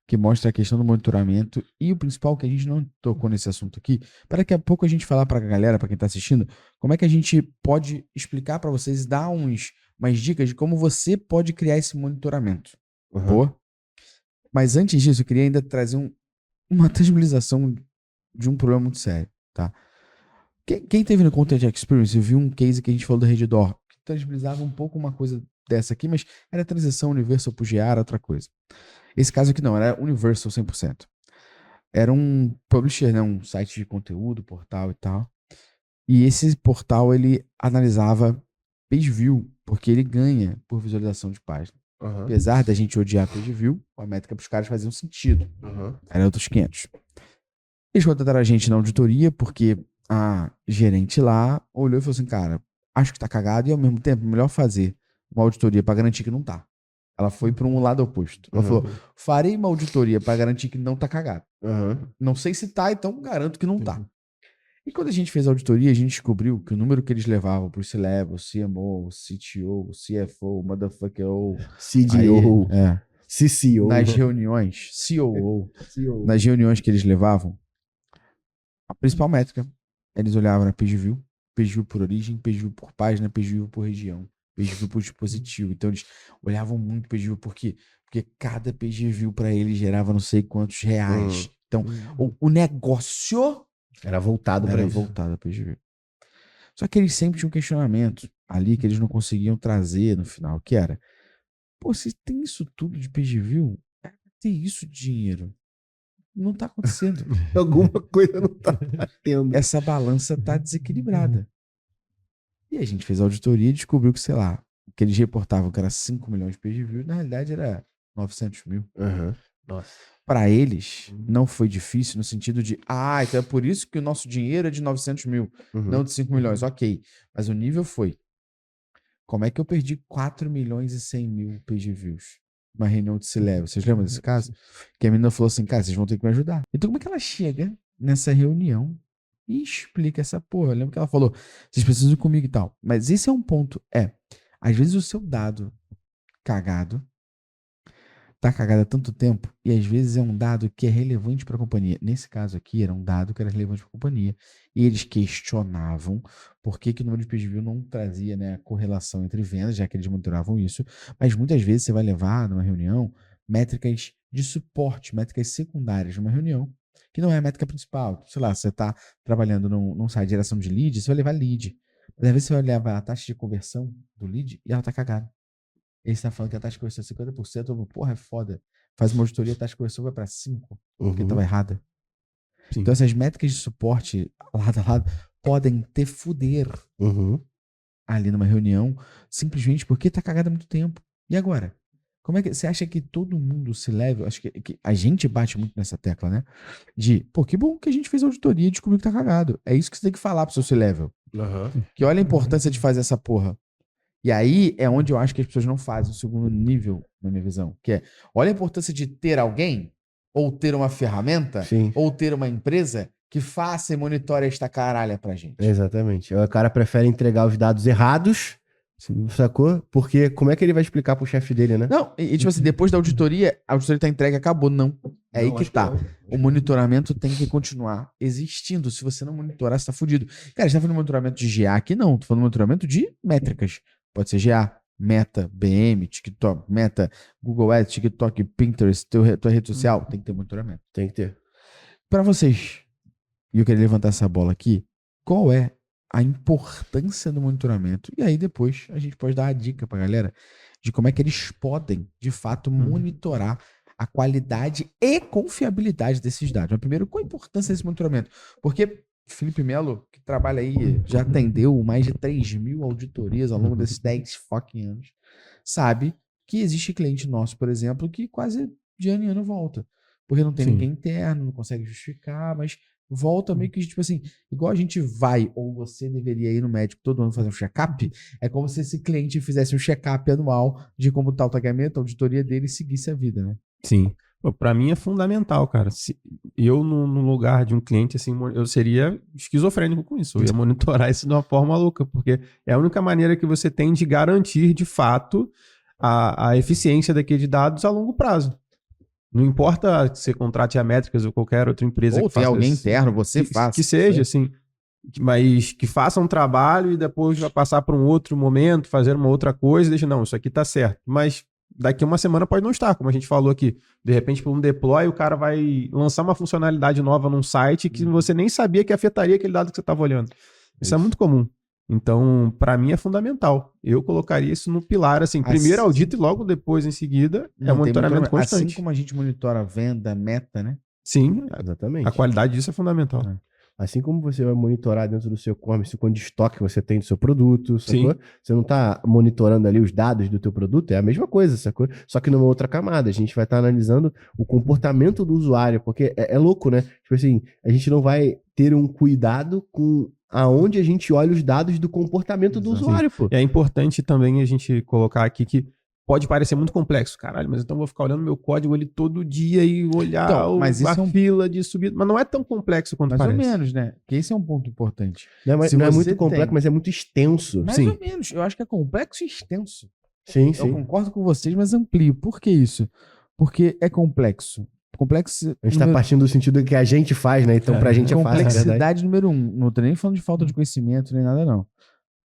Que mostra a questão do monitoramento e o principal que a gente não tocou nesse assunto aqui, para daqui a pouco a gente falar para a galera, para quem está assistindo, como é que a gente pode explicar para vocês, dar umas dicas de como você pode criar esse monitoramento. Boa? Mas antes disso, eu queria ainda trazer uma tangibilização de um problema muito sério, tá? Quem teve no Content Experience viu um case que a gente falou do Reddor, que tangibilizava um pouco uma coisa dessa aqui, mas era transição Universal pro GA, era outra coisa. Esse caso aqui não, era Universal 100%. Era um publisher, né, um site de conteúdo, portal e tal. E esse portal, ele analisava page view, porque ele ganha por visualização de página. Aham. Apesar da gente odiar page view, a métrica pros caras fazia um sentido. Aham. Era outros 500. Eles contrataram a gente na auditoria, porque a gerente lá olhou e falou assim, cara, acho que tá cagado e ao mesmo tempo, melhor fazer uma auditoria pra garantir que não tá. Ela foi para um lado oposto. Ela falou, farei uma auditoria pra garantir que não tá cagado. Aham. Não sei se tá, então garanto que não tá. E quando a gente fez a auditoria, a gente descobriu que o número que eles levavam pro C-Level, CMO, CTO, CFO, Motherfucker, CDO, aí, CCO. nas reuniões, COO, CEO. nas reuniões que eles levavam, a principal métrica, eles olhavam na page view por origem, page view por página, page view por região, page view por dispositivo. Então eles olhavam muito page view porque cada page view para eles gerava não sei quantos reais. Então o negócio Era voltado pra era isso. voltado a page view. Só que eles sempre tinham um questionamento ali que eles não conseguiam trazer no final, que era, pô, se tem isso tudo de page view, era pra ter isso de dinheiro. Não tá acontecendo. Alguma coisa não tá batendo. Essa balança tá desequilibrada. E a gente fez a auditoria e descobriu que, sei lá, o que eles reportavam que era 5 milhões de page views, na realidade era 900 mil. Aham. Nossa. Para eles, não foi difícil no sentido de, então é por isso que o nosso dinheiro é de 900 mil, não de 5 milhões. Ok, mas o nível foi, como é que eu perdi 4 milhões e 100 mil page views? Uma reunião de C-Level. Vocês lembram desse caso? Que a menina falou assim, cara, vocês vão ter que me ajudar. Então como é que ela chega nessa reunião e explica essa porra? Eu lembro que ela falou, vocês precisam ir comigo e tal. Mas esse é um ponto, às vezes o seu dado cagado tá cagado há tanto tempo e às vezes é um dado que é relevante para a companhia. Nesse caso aqui, era um dado que era relevante para a companhia. E eles questionavam por que o número de page view não trazia, né, a correlação entre vendas, já que eles monitoravam isso. Mas muitas vezes você vai levar numa reunião métricas de suporte, métricas secundárias numa reunião, que não é a métrica principal. Sei lá, você está trabalhando num site de geração de lead, você vai levar lead. Mas às vezes você vai levar a taxa de conversão do lead e ela tá cagada. Ele está falando que a taxa de conversão é 50%, eu vou, porra, é foda. Faz uma auditoria, a taxa de conversão vai para 5%, porque estava errada. Sim. Então essas métricas de suporte lado a lado podem te fuder ali numa reunião, simplesmente porque tá cagada há muito tempo. E agora? Como é que você acha que todo mundo se leva? Acho que a gente bate muito nessa tecla, né? De, pô, que bom que a gente fez a auditoria e descobriu que tá cagado. É isso que você tem que falar pro seu C-Level. Que olha a importância de fazer essa porra. E aí é onde eu acho que as pessoas não fazem o segundo nível, na minha visão. Que é, olha a importância de ter alguém, ou ter uma ferramenta, Sim. ou ter uma empresa que faça e monitore esta caralha pra gente. Exatamente. O cara prefere entregar os dados errados, sacou? Porque como é que ele vai explicar pro chefe dele, né? Não, e tipo assim, depois da auditoria, a auditoria tá entregue, acabou. Não. É aí que tá. O monitoramento tem que continuar existindo. Se você não monitorar, você tá fudido. Cara, a gente tá falando de monitoramento de GA aqui, não. Tô falando de monitoramento de métricas. Pode ser GA, Meta, BM, TikTok, Meta, Google Ads, TikTok, Pinterest, tua rede social. Tem que ter monitoramento. Tem que ter. Para vocês, e eu queria levantar essa bola aqui, qual é a importância do monitoramento? E aí depois a gente pode dar a dica pra galera de como é que eles podem, de fato, monitorar a qualidade e confiabilidade desses dados. Mas primeiro, qual a importância desse monitoramento? Porque Felipe Melo, que trabalha aí, já atendeu mais de 3.000 auditorias ao longo desses 10 fucking anos, sabe que existe cliente nosso, por exemplo, que quase de ano em ano volta. Porque não tem ninguém interno, não consegue justificar, mas volta meio que, tipo assim, igual a gente vai, ou você deveria ir no médico todo ano fazer um check-up, é como se esse cliente fizesse um check-up anual de como tá o tagamento, a auditoria dele e seguisse a vida, né? Sim. Pô, pra mim é fundamental, cara. Se eu, no lugar de um cliente, assim, eu seria esquizofrênico com isso. Eu ia monitorar isso de uma forma louca, porque é a única maneira que você tem de garantir, de fato, a eficiência daqueles dados a longo prazo. Não importa se você contrate a Métricas ou qualquer outra empresa Ou que tem faça alguém isso, interno, você faça. que seja, assim, mas que faça um trabalho e depois vai passar para um outro momento, fazer uma outra coisa, deixa, não, isso aqui tá certo. Mas daqui a uma semana pode não estar, como a gente falou aqui. De repente, por um deploy, o cara vai lançar uma funcionalidade nova num site que você nem sabia que afetaria aquele dado que você estava olhando. Isso é muito comum. Então, para mim é fundamental. Eu colocaria isso no pilar, assim, primeiro audito e logo depois, em seguida, Não, tem monitoramento constante. Assim como a gente monitora a venda, meta, né? Sim, Exatamente. a qualidade disso é fundamental. Assim como você vai monitorar dentro do seu e-commerce quanto de estoque você tem do seu produto, sacou? Sim. Você não está monitorando ali os dados do teu produto, é a mesma coisa, sacou? Só que numa outra camada, a gente vai estar analisando o comportamento do usuário, porque é louco, né? Tipo assim, a gente não vai ter um cuidado com aonde a gente olha os dados do comportamento do usuário, pô. E é importante também a gente colocar aqui que pode parecer muito complexo, caralho, mas então eu vou ficar olhando meu código ali todo dia e olhar Então, mas isso a fila de subida. Mas não é tão complexo quanto Mais parece. ou menos, né? Porque esse é um ponto importante. Não é Se muito você complexo, tem- mas é muito extenso. Mais Sim. ou menos. Eu acho que é complexo e extenso. Sim, Eu sim. concordo com vocês, mas amplio. Por que isso? Porque é complexo. Complexo. A gente tá partindo do sentido que a gente faz, né? Então, pra gente é fácil, é verdade. Complexidade número 1. Não tô nem falando de falta de conhecimento nem nada, não.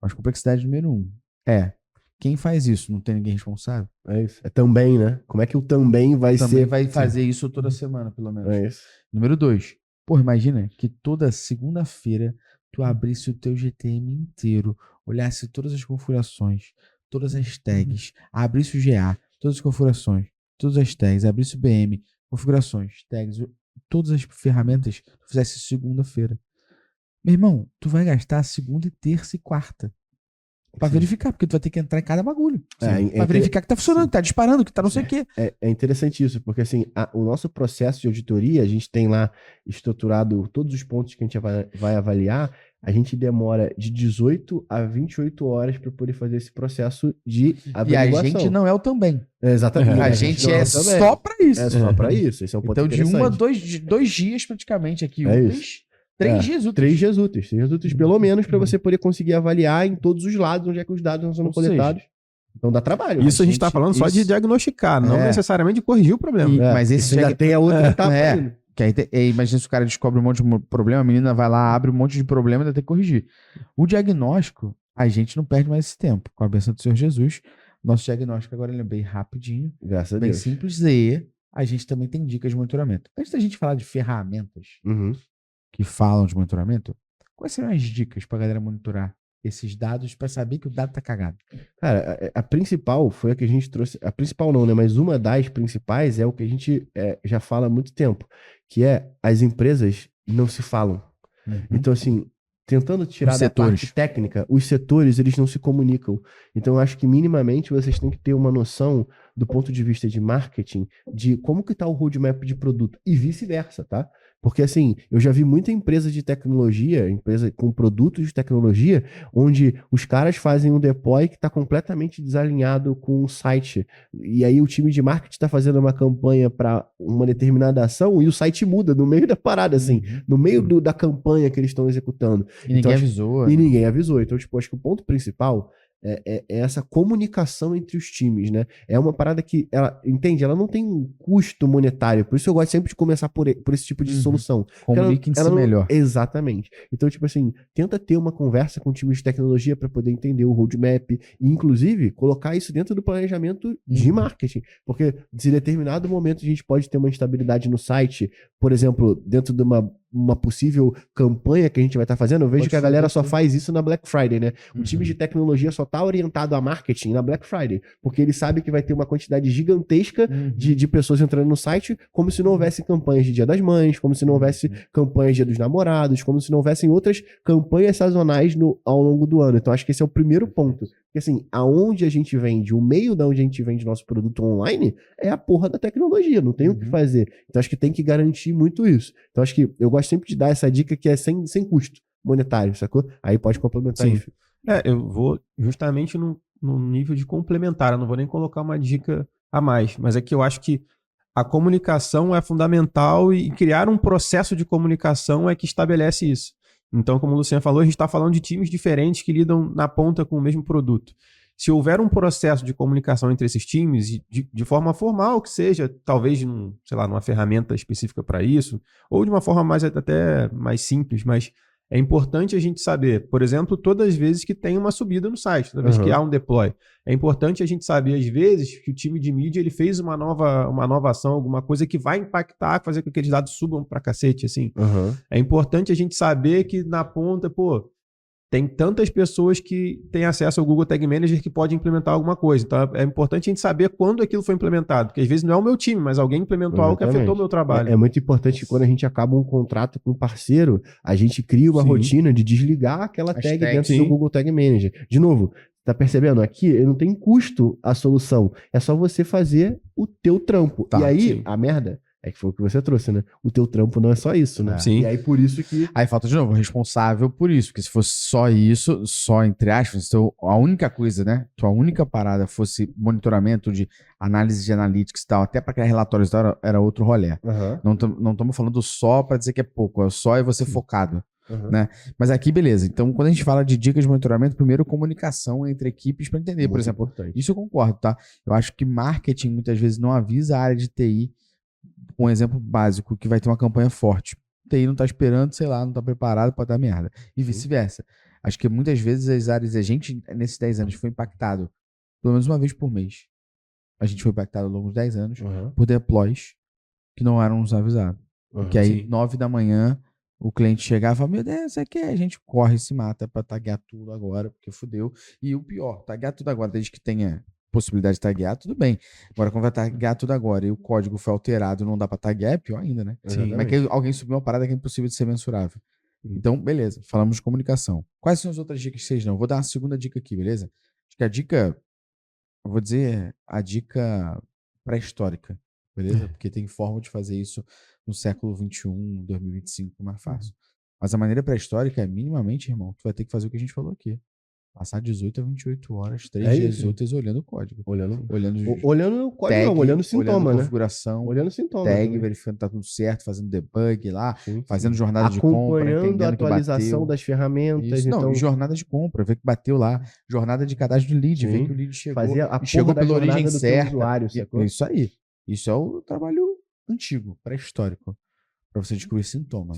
Mas complexidade número 1 é quem faz isso? Não tem ninguém responsável? É isso. É também, né? Como é que o também vai Também ser? vai fazer isso toda semana, pelo menos. É isso. Número 2. Pô, imagina que toda segunda-feira tu abrisse o teu GTM inteiro, olhasse todas as configurações, todas as tags, abrisse o GA, todas as configurações, todas as tags, abrisse o BM, configurações, tags, todas as ferramentas, tu fizesse segunda-feira. Meu irmão, tu vai gastar segunda, terça e quarta. Pra Sim. verificar, porque tu vai ter que entrar em cada bagulho. É Pra verificar que tá funcionando, que tá disparando, que tá não sei o quê. É interessante isso, porque assim, o nosso processo de auditoria, a gente tem lá estruturado todos os pontos que a gente vai avaliar, a gente demora de 18 a 28 horas para poder fazer esse processo de E a averiguação. gente não é o também. Exatamente. A gente não é também. só pra isso. É só para isso. Esse é um ponto Então, de interessante. dois dias praticamente aqui É úteis, 3 dias úteis. 3 dias úteis. 3 dias úteis, pelo menos, para você poder conseguir avaliar em todos os lados onde é que os dados estão sendo Ou seja, coletados. Então dá trabalho. Isso a gente tá falando só de isso- diagnosticar, não É. necessariamente de corrigir o problema. E- mas isso esse ainda check- tem a outra etapa é. ainda. Que aí, imagina se o cara descobre um monte de problema, a menina vai lá, abre um monte de problema e ainda tem que corrigir. O diagnóstico, a gente não perde mais esse tempo. Com a bênção do Senhor Jesus, nosso diagnóstico agora ele é bem rapidinho, Graças a bem Deus. simples e a gente também tem dicas de monitoramento. Antes da gente falar de ferramentas Uhum. que falam de monitoramento, quais seriam as dicas pra galera monitorar esses dados pra saber que o dado tá cagado? Cara, a principal foi a que a gente trouxe. A principal não, né? Mas uma das principais é o que a gente já fala há muito tempo, que é as empresas não se falam. Então, assim, tentando tirar Os da setores. parte técnica, os setores, eles não se comunicam. Então, eu acho que minimamente vocês têm que ter uma noção do ponto de vista de marketing, de como que tá o roadmap de produto e vice-versa, tá? Porque, assim, eu já vi muita empresa de tecnologia, empresa com produtos de tecnologia, onde os caras fazem um deploy que está completamente desalinhado com o site. E aí o time de marketing está fazendo uma campanha para uma determinada ação e o site muda no meio da parada, assim, no meio da campanha que eles estão executando. E ninguém Então, acho- avisou. E né? ninguém avisou. Então, tipo, acho que o ponto principal é essa comunicação entre os times, né? É uma parada que, ela, entende? Ela não tem um custo monetário. Por isso eu gosto sempre de começar por esse tipo de Uhum. solução. Porque Comuniquem-se ela não- melhor. Exatamente. Então, tipo assim, tenta ter uma conversa com o time de tecnologia para poder entender o roadmap e, inclusive, colocar isso dentro do planejamento de Uhum. marketing. Porque se em determinado momento a gente pode ter uma instabilidade no site, por exemplo, dentro de uma possível campanha que a gente vai estar fazendo, eu vejo Pode que a galera fazer só faz isso na Black Friday, né? O time Uhum. de tecnologia só tá orientado a marketing na Black Friday, porque ele sabe que vai ter uma quantidade gigantesca Uhum. de pessoas entrando no site, como se não houvesse campanhas de Dia das Mães, como se não houvesse campanhas de Dia dos Namorados, como se não houvessem outras campanhas sazonais ao longo do ano. Então, acho que esse é o primeiro ponto. Porque, assim, aonde a gente vende, o meio da onde a gente vende nosso produto online é a porra da tecnologia, não tem o que Uhum. fazer. Então, acho que tem que garantir muito isso. Então, acho que eu gosto sempre de dar essa dica que é sem custo monetário, sacou? Aí pode complementar Sim. isso. Eu vou justamente no nível de complementar, eu não vou nem colocar uma dica a mais, mas é que eu acho que a comunicação é fundamental e criar um processo de comunicação é que estabelece isso. Então, como o Luciano falou, a gente está falando de times diferentes que lidam na ponta com o mesmo produto. Se houver um processo de comunicação entre esses times, de forma formal que seja, talvez sei lá, numa ferramenta específica para isso, ou de uma forma até mais simples, mas É importante a gente saber, por exemplo, todas as vezes que tem uma subida no site, toda vez que há um deploy. É importante a gente saber, às vezes, que o time de mídia ele fez uma nova ação, alguma coisa que vai impactar, fazer com que aqueles dados subam pra cacete, assim. É importante a gente saber que na ponta, pô, tem tantas pessoas que têm acesso ao Google Tag Manager que podem implementar alguma coisa. Então é importante a gente saber quando aquilo foi implementado, porque às vezes não é o meu time, mas alguém implementou algo que afetou o meu trabalho. É muito importante que quando a gente acaba um contrato com um parceiro, a gente cria uma rotina de desligar aquela tag dentro do Google Tag Manager. De novo, tá percebendo? Aqui não tem custo a solução. É só você fazer o teu trampo. E aí, a merda é que foi o que você trouxe, né? O teu trampo não é só isso, né? Sim. E aí, por isso que... Aí falta, de novo, o responsável por isso. Porque se fosse só isso, só entre aspas, então, a única coisa, né? Tua única parada fosse monitoramento de análise de analytics e tal, até para criar relatórios e tal, era outro rolê. Não estamos falando só para dizer que é pouco, só é você focado. Né? Mas aqui, beleza. Então, quando a gente fala de dicas de monitoramento, primeiro comunicação entre equipes para entender. Por exemplo, isso eu concordo, tá? Eu acho que marketing muitas vezes não avisa a área de TI. Um exemplo básico, que vai ter uma campanha forte. TI não tá esperando, sei lá, não tá preparado, pode dar merda. E vice-versa. Acho que muitas vezes as áreas, a gente, nesses 10 anos, foi impactado pelo menos uma vez por mês. A gente foi impactado ao longo dos 10 anos por deploys que não eram nos avisados. Que aí, 9 da manhã, o cliente chegava e falava, meu Deus, isso aqui a gente corre e se mata pra taguear tudo agora, porque fudeu. E o pior, taguear tudo agora, desde que tenha possibilidade de taguear, tudo bem. Agora, quando vai taguear tudo agora e o código foi alterado, não dá pra taguear, é pior ainda, né? Como é que alguém subiu uma parada que é impossível de ser mensurável? Então, beleza, falamos de comunicação. Quais são as outras dicas que vocês dão? Vou dar uma segunda dica aqui, beleza? Acho que a dica, eu vou dizer a dica pré-histórica, beleza? Porque tem forma de fazer isso no século XXI, 2025, mais fácil. Mas a maneira pré-histórica é, minimamente, irmão, tu vai ter que fazer o que a gente falou aqui. Passar 18 a 28 horas, 3 dias úteis olhando o código. Olhando o código, tag, não, olhando sintoma, olhando né? configuração, olhando sintoma. Tag, também. verificando que tá tudo certo, fazendo debug lá, fazendo jornada de compra, Acompanhando a entendendo que atualização bateu. das ferramentas. Isso, Então, não, e jornada de compra, ver que bateu lá. Jornada de cadastro de lead, ver que o lead chegou. fazia a e chegou porra da pela origem jornada do teu certa. usuário, sacou? Isso aí. Isso é o trabalho antigo, pré-histórico. Pra você descobrir sintoma.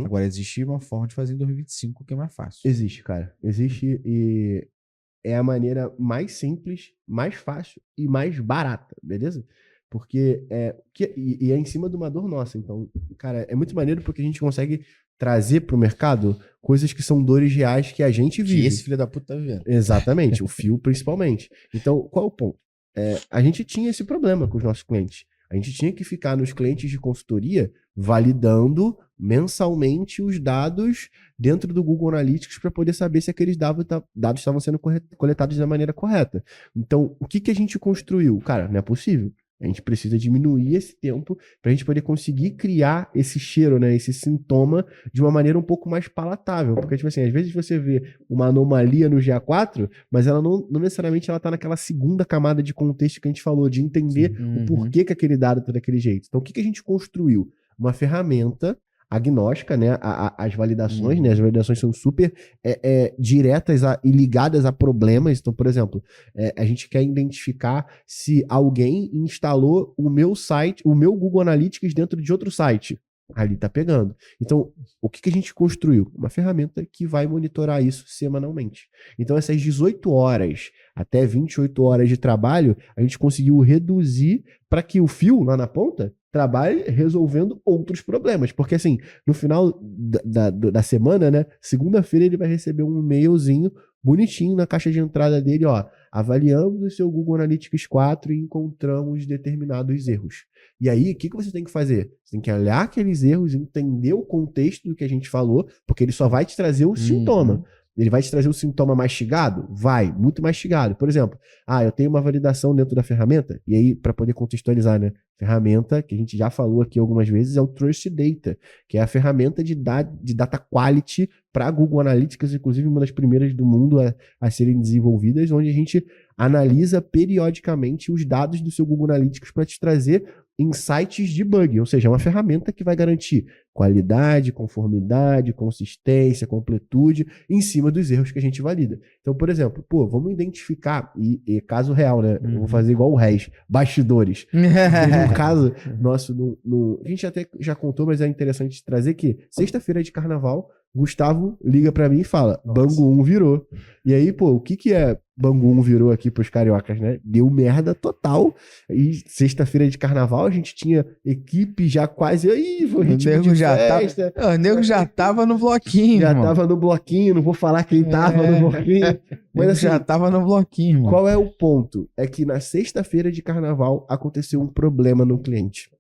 Agora, existe uma forma de fazer em 2025 que é mais fácil. Existe, cara. Existe e é a maneira mais simples, mais fácil e mais barata, beleza? Porque é em cima de uma dor nossa. Então, cara, é muito maneiro porque a gente consegue trazer pro mercado coisas que são dores reais que a gente vive. Que esse filho da puta tá vivendo. Exatamente, o fio principalmente. Então, qual é o ponto? A gente tinha esse problema com os nossos clientes. A gente tinha que ficar nos clientes de consultoria validando mensalmente os dados dentro do Google Analytics para poder saber se aqueles dados estavam sendo coletados da maneira correta. Então, o que a gente construiu? Cara, não é possível. A gente precisa diminuir esse tempo para a gente poder conseguir criar esse cheiro, né, esse sintoma de uma maneira um pouco mais palatável. Porque, tipo assim, às vezes você vê uma anomalia no GA4, mas ela não necessariamente ela tá naquela segunda camada de contexto que a gente falou, de entender o porquê que aquele dado tá daquele jeito. Então, o que a gente construiu? Uma ferramenta agnóstica, né? As validações, né? As validações são super diretas e ligadas a problemas. Então, por exemplo, a gente quer identificar se alguém instalou o meu site, o meu Google Analytics dentro de outro site. Ali tá pegando. Então, o que a gente construiu? Uma ferramenta que vai monitorar isso semanalmente. Então, essas 18 horas até 28 horas de trabalho, a gente conseguiu reduzir para que o fio lá na ponta trabalhe resolvendo outros problemas. Porque, assim, no final da semana, né? Segunda-feira ele vai receber um e-mailzinho bonitinho na caixa de entrada dele, ó. Avaliamos o seu Google Analytics 4 e encontramos determinados erros. E aí, o que você tem que fazer? Você tem que olhar aqueles erros, entender o contexto do que a gente falou, porque ele só vai te trazer o sintoma. Ele vai te trazer o sintoma mastigado? Vai, muito mastigado. Por exemplo, eu tenho uma validação dentro da ferramenta, e aí, para poder contextualizar, né? Ferramenta, que a gente já falou aqui algumas vezes, é o Trust Data, que é a ferramenta de data quality para Google Analytics, inclusive uma das primeiras do mundo a serem desenvolvidas, onde a gente analisa periodicamente os dados do seu Google Analytics para te trazer insights de bug, ou seja, é uma ferramenta que vai garantir qualidade, conformidade, consistência, completude em cima dos erros que a gente valida. Então, por exemplo, vamos identificar, e caso real, né? Eu vou fazer igual o Reis, bastidores. No caso nosso, a gente até já contou, mas é interessante trazer que sexta-feira de carnaval Gustavo liga pra mim e fala, Nossa. Bangu 1 virou. E aí, pô, o que é Bangu 1 virou aqui pros cariocas, né? Deu merda total. E sexta-feira de carnaval a gente tinha equipe já quase aí, O ritmo nego de já festa. tava. O nego já tava no bloquinho, Já irmão. tava no bloquinho, não vou falar quem tava no bloquinho. O Mas nego assim, já tava no bloquinho, irmão. qual é o ponto? É que na sexta-feira de carnaval aconteceu um problema no cliente.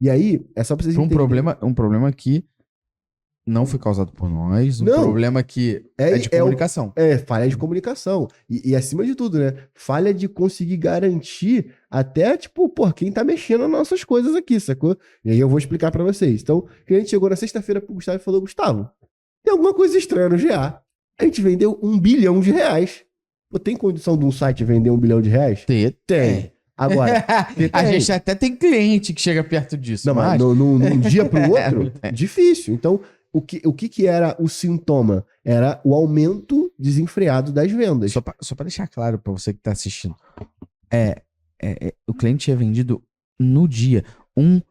E aí, é só pra vocês Um entenderem. problema que não foi causado por nós, Não. problema que é de comunicação. Falha de comunicação. E acima de tudo, né? Falha de conseguir garantir até, tipo, pô, quem tá mexendo nas nossas coisas aqui, sacou? E aí eu vou explicar pra vocês. Então, o cliente chegou na sexta-feira pro Gustavo e falou, Gustavo, tem alguma coisa estranha no GA. A gente vendeu R$1 bilhão. Pô, tem condição de um site vender R$1 bilhão? Tem. Agora, A gente até tem cliente que chega perto disso. não, mas num dia pro outro, difícil. Então, o que era o sintoma? Era o aumento desenfreado das vendas. Só pra deixar claro pra você que tá assistindo. O cliente tinha vendido no dia R$1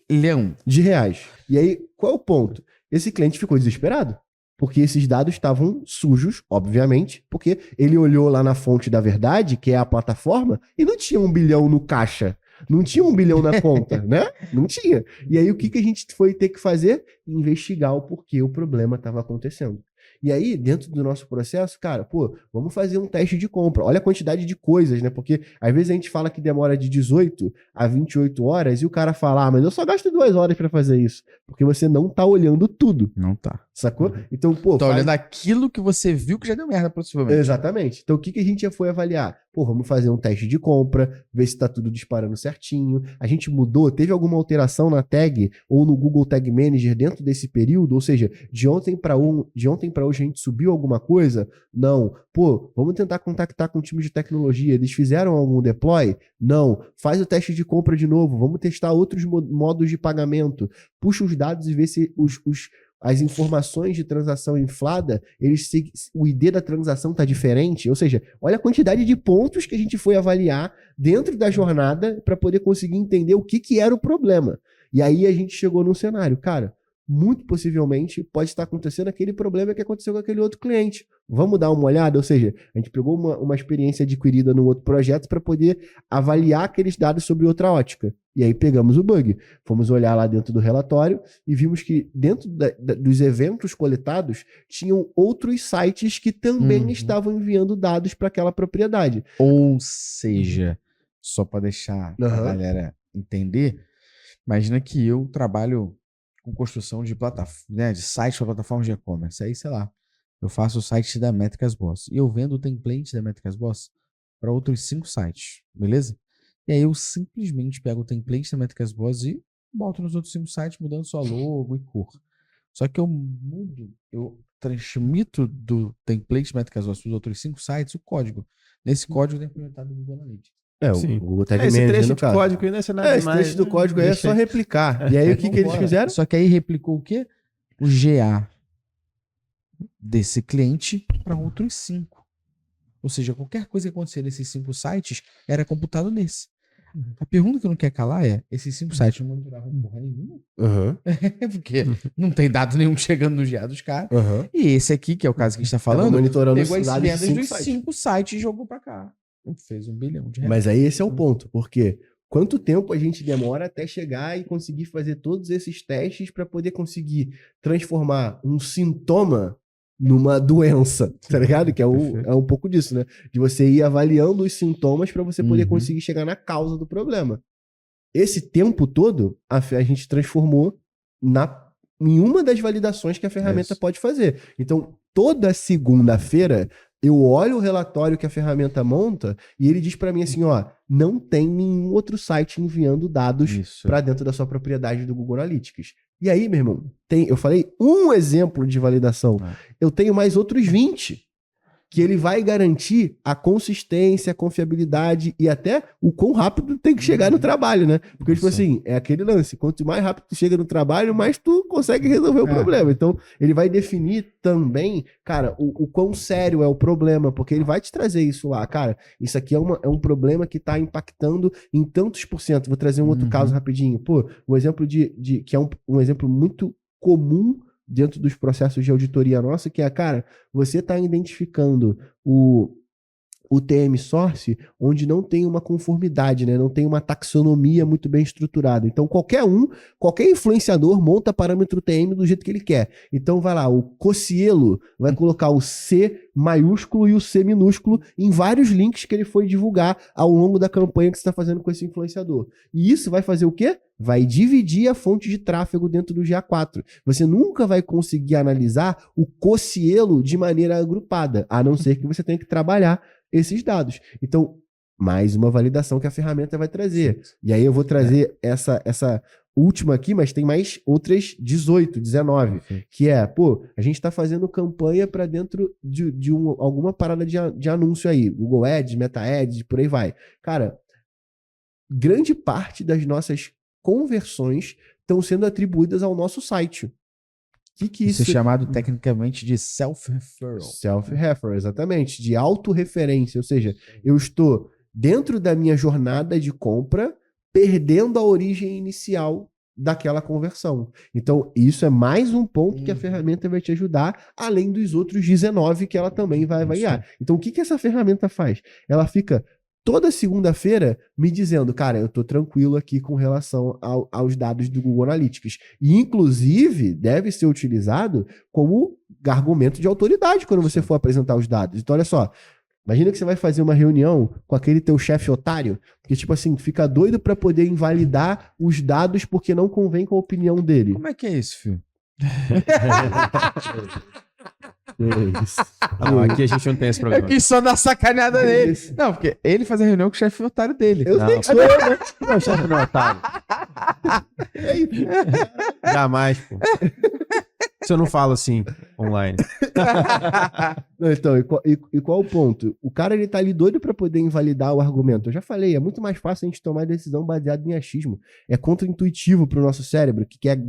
bilhão. De reais. E aí, qual é o ponto? Esse cliente ficou desesperado. Porque esses dados estavam sujos, obviamente, porque ele olhou lá na fonte da verdade, que é a plataforma, e não tinha R$1 bilhão no caixa. Não tinha R$1 bilhão na conta, né? Não tinha. E aí, o que a gente foi ter que fazer? Investigar o porquê o problema estava acontecendo. E aí, dentro do nosso processo, cara, pô, vamos fazer um teste de compra. Olha a quantidade de coisas, né? Porque às vezes a gente fala que demora de 18 a 28 horas e o cara fala, mas eu só gasto 2 horas para fazer isso. Porque você não tá olhando tudo, Não tá. sacou? Então, pô... Tá olhando aquilo que você viu que já deu merda, possivelmente. Exatamente. Então, o que a gente já foi avaliar? Pô, vamos fazer um teste de compra, ver se tá tudo disparando certinho. A gente mudou, teve alguma alteração na tag ou no Google Tag Manager dentro desse período? Ou seja, de ontem para hoje a gente subiu alguma coisa? Não. Pô, vamos tentar contactar com o time de tecnologia. Eles fizeram algum deploy? Não. Faz o teste de compra de novo. Vamos testar outros modos de pagamento. Puxa os dados e vê se as informações de transação inflada, o ID da transação está diferente. Ou seja, olha a quantidade de pontos que a gente foi avaliar dentro da jornada para poder conseguir entender o que era o problema. E aí a gente chegou num cenário, cara, muito possivelmente pode estar acontecendo aquele problema que aconteceu com aquele outro cliente. Vamos dar uma olhada? Ou seja, a gente pegou uma experiência adquirida no outro projeto para poder avaliar aqueles dados sobre outra ótica. E aí pegamos o bug. Fomos olhar lá dentro do relatório e vimos que dentro dos eventos coletados tinham outros sites que também estavam enviando dados para aquela propriedade. Ou seja, só pra deixar a galera entender, imagina que eu trabalho com construção de plataforma, de sites para plataformas de e-commerce. Aí, sei lá, eu faço o site da Métricas Boss e eu vendo o template da Métricas Boss para outros 5 sites, beleza? E aí eu simplesmente pego o template da Métricas Boss e boto nos outros 5 sites, mudando só logo e cor. Só que eu transmito do template Métricas Boss para os outros 5 sites o código. Nesse código tem implementado o Google Analytics. Sim. O Google Tag Esse Manager, trecho no de caso. código aí não é nada Esse trecho do código aí é só replicar. E aí o que eles Vambora. fizeram? Só que aí replicou o quê? O GA desse cliente para outros 5. Ou seja, qualquer coisa que acontecer nesses 5 sites era computado nesse. A pergunta que não quer calar é: esses 5 sites não monitoravam porra nenhuma? É porque não tem dado nenhum chegando no GA dos caras. E esse aqui, que é o caso que a gente tá falando, monitorando pegou as os dados de vendas 5 dos sites. 5 sites e jogou pra cá. Fez R$1 bilhão. Mas aí esse é o ponto, porque quanto tempo a gente demora até chegar e conseguir fazer todos esses testes para poder conseguir transformar um sintoma numa doença, tá ligado? Que é um pouco disso, né? De você ir avaliando os sintomas para você poder conseguir chegar na causa do problema. Esse tempo todo, a gente transformou em uma das validações que a ferramenta pode fazer. Então, toda segunda-feira, eu olho o relatório que a ferramenta monta e ele diz para mim assim, ó, não tem nenhum outro site enviando dados para dentro da sua propriedade do Google Analytics. E aí, meu irmão, eu falei um exemplo de validação. Eu tenho mais outros 20 que ele vai garantir a consistência, a confiabilidade e até o quão rápido tem que chegar no trabalho, né? Porque, tipo assim, é aquele lance. Quanto mais rápido tu chega no trabalho, mais tu consegue resolver o problema. Então, ele vai definir também, cara, o quão sério é o problema, porque ele vai te trazer isso lá. Cara, isso aqui é um problema que tá impactando em tantos %. Vou trazer um outro caso rapidinho. Pô, um exemplo que é um exemplo muito comum dentro dos processos de auditoria nossa, que é, cara, você está identificando o TM Source, onde não tem uma conformidade, né? Não tem uma taxonomia muito bem estruturada. Então, qualquer influenciador monta parâmetro TM do jeito que ele quer. Então, vai lá, o Cocielo vai colocar o C maiúsculo e o C minúsculo em vários links que ele foi divulgar ao longo da campanha que você está fazendo com esse influenciador. E isso vai fazer o quê? Vai dividir a fonte de tráfego dentro do GA4. Você nunca vai conseguir analisar o Cocielo de maneira agrupada, a não ser que você tenha que trabalhar esses dados. Então, mais uma validação que a ferramenta vai trazer. E aí eu vou trazer essa última aqui, mas tem mais outras 18, 19, que é, a gente está fazendo campanha para dentro de alguma parada de anúncio aí, Google Ads, Meta Ads, por aí vai. Cara, grande parte das nossas conversões estão sendo atribuídas ao nosso site. Que isso é chamado tecnicamente de self-referral. Self-referral, exatamente, de autorreferência, ou seja, eu estou dentro da minha jornada de compra perdendo a origem inicial daquela conversão. Então, isso é mais um ponto que a ferramenta vai te ajudar, além dos outros 19 que ela também vai avaliar. Então, o que essa ferramenta faz? Ela fica toda segunda-feira me dizendo, cara, eu tô tranquilo aqui com relação aos dados do Google Analytics. E, inclusive, deve ser utilizado como argumento de autoridade quando você for apresentar os dados. Então, olha só, imagina que você vai fazer uma reunião com aquele teu chefe otário, que, tipo assim, fica doido para poder invalidar os dados porque não convém com a opinião dele. Como é que é isso, filho? Não, aqui a gente não tem esse problema. Eu quis só dar sacaneada nele. Não, porque ele faz a reunião com o chefe otário dele. Eu sei que sou eu, né? Não, chefe não é otário. Jamais, pô. Se eu não falo assim, online. Então, e qual o ponto? O cara, ele tá ali doido pra poder invalidar o argumento. Eu já falei, é muito mais fácil a gente tomar decisão baseada em achismo. É contra-intuitivo pro nosso cérebro, que quer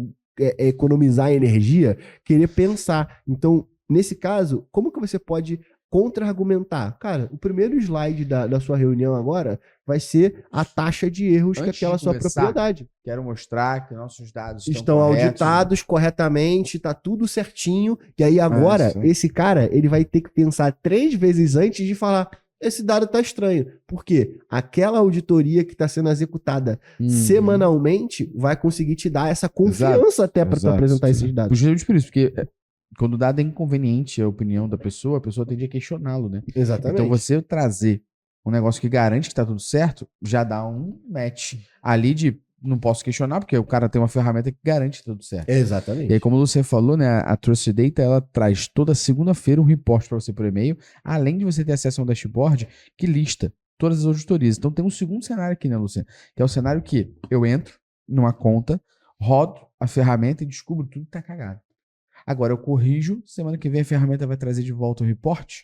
economizar energia, querer pensar. Então, nesse caso, como que você pode contra-argumentar? Cara, o primeiro slide da sua reunião agora vai ser a taxa de erros que aquela sua propriedade. Quero mostrar que nossos dados estão auditados corretamente, tá tudo certinho. E aí agora, esse cara, ele vai ter que pensar 3 vezes antes de falar, esse dado tá estranho. Por quê? Aquela auditoria que está sendo executada semanalmente vai conseguir te dar essa confiança até para tu apresentar esses dados. Justamente por isso, porque quando o dado é inconveniente a opinião da pessoa, a pessoa tende a questioná-lo, né? Exatamente. Então você trazer um negócio que garante que tá tudo certo, já dá um match ali de não posso questionar, porque o cara tem uma ferramenta que garante tudo certo. Exatamente. E aí, como você falou, né, a Trust Data, ela traz toda segunda-feira um report para você por e-mail, além de você ter acesso a um dashboard que lista todas as auditorias. Então tem um segundo cenário aqui, né, Luciano? Que é o cenário que eu entro numa conta, rodo a ferramenta e descubro tudo que tá cagado. Agora eu corrijo, semana que vem a ferramenta vai trazer de volta o report.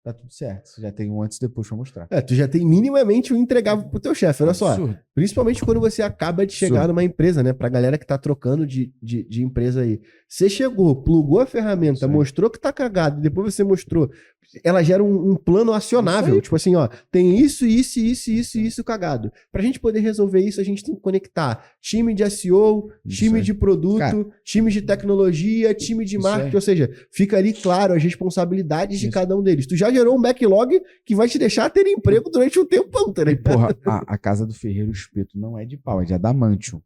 Tá tudo certo. Você já tem um antes e depois pra mostrar. Tu já tem minimamente um entregável pro teu chefe, olha só. Principalmente quando você acaba de chegar numa empresa, né? Pra galera que tá trocando de empresa aí. Você chegou, plugou a ferramenta, mostrou que tá cagado, depois você mostrou. Ela gera um plano acionável. Tipo assim, ó, tem isso cagado. Pra gente poder resolver isso, a gente tem que conectar time de SEO, time de produto, time de tecnologia, time de marketing. Ou seja, fica ali claro as responsabilidades de cada um deles. Tu já gerou um backlog que vai te deixar ter emprego durante um tempão, tá ligado? Porra, a casa do ferreiro, o espeto não é de pau, é de adamantium.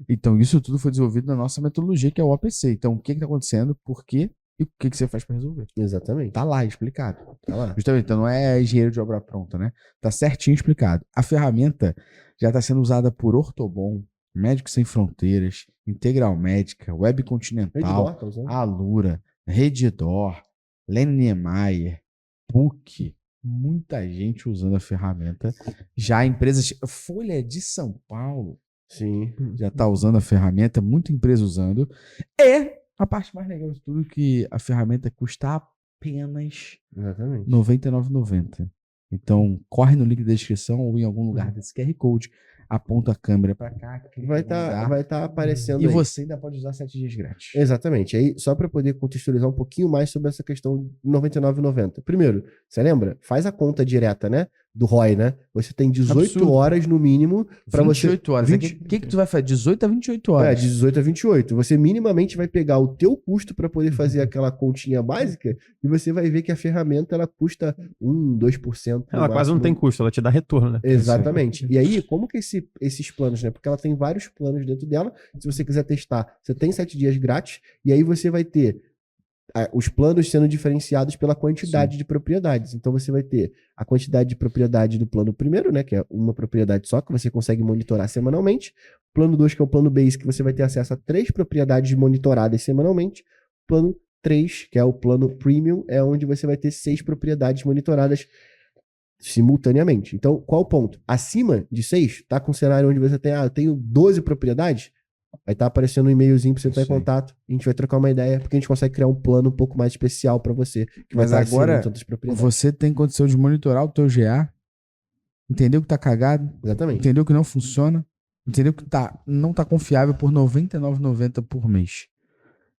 Então isso tudo foi desenvolvido na nossa metodologia, que é o OPC. Então o que tá acontecendo, por quê e o que você faz pra resolver. Exatamente. Tá lá explicado. Tá lá. Justamente, então não é engenheiro de obra pronta, né? Tá certinho explicado. A ferramenta já está sendo usada por Ortobon, Médicos Sem Fronteiras, Integral Médica, Web Continental, Alura, Redditor, Lenny Niemeyer, PUC, muita gente usando a ferramenta. Já empresas, Folha de São Paulo, sim, já está usando a ferramenta, muita empresa usando. E a parte mais legal de tudo é que a ferramenta custa apenas R$ 99,90. Então, corre no link da descrição ou em algum lugar desse QR Code, aponta a câmera para cá. Vai estar aparecendo e aí. você ainda pode usar 7 dias grátis. Exatamente. Aí, só para poder contextualizar um pouquinho mais sobre essa questão de R$ 99,90. Primeiro, você lembra? Faz a conta direta, né? do ROI, né? Você tem 18 Absurdo. horas no mínimo para você... 28 horas. O que tu vai fazer? 18 a 28 horas. De 18 a 28. Você minimamente vai pegar o teu custo para poder fazer aquela continha básica e você vai ver que a ferramenta ela custa 2%. Ela quase não tem custo, ela te dá retorno, né? Exatamente. E aí, como que esses planos, né? Porque ela tem vários planos dentro dela. Se você quiser testar, você tem 7 dias grátis e aí você vai ter os planos sendo diferenciados pela quantidade de propriedades. Então você vai ter a quantidade de propriedade do plano primeiro, né, que é uma propriedade só que você consegue monitorar semanalmente. Plano 2, que é o plano base, que você vai ter acesso a 3 propriedades monitoradas semanalmente. Plano 3, que é o plano premium, é onde você vai ter 6 propriedades monitoradas simultaneamente. Então, qual o ponto? Acima de 6, tá com um cenário onde você tem, eu tenho 12 propriedades, vai estar aparecendo um e-mailzinho pra você entrar em contato, a gente vai trocar uma ideia, porque a gente consegue criar um plano um pouco mais especial pra você, que vai Mas estar acima agora, de tantas propriedades. você tem condição de monitorar o teu GA, entendeu que tá cagado, Exatamente. entendeu que não funciona, entendeu que não tá confiável por R$ 99,90 por mês.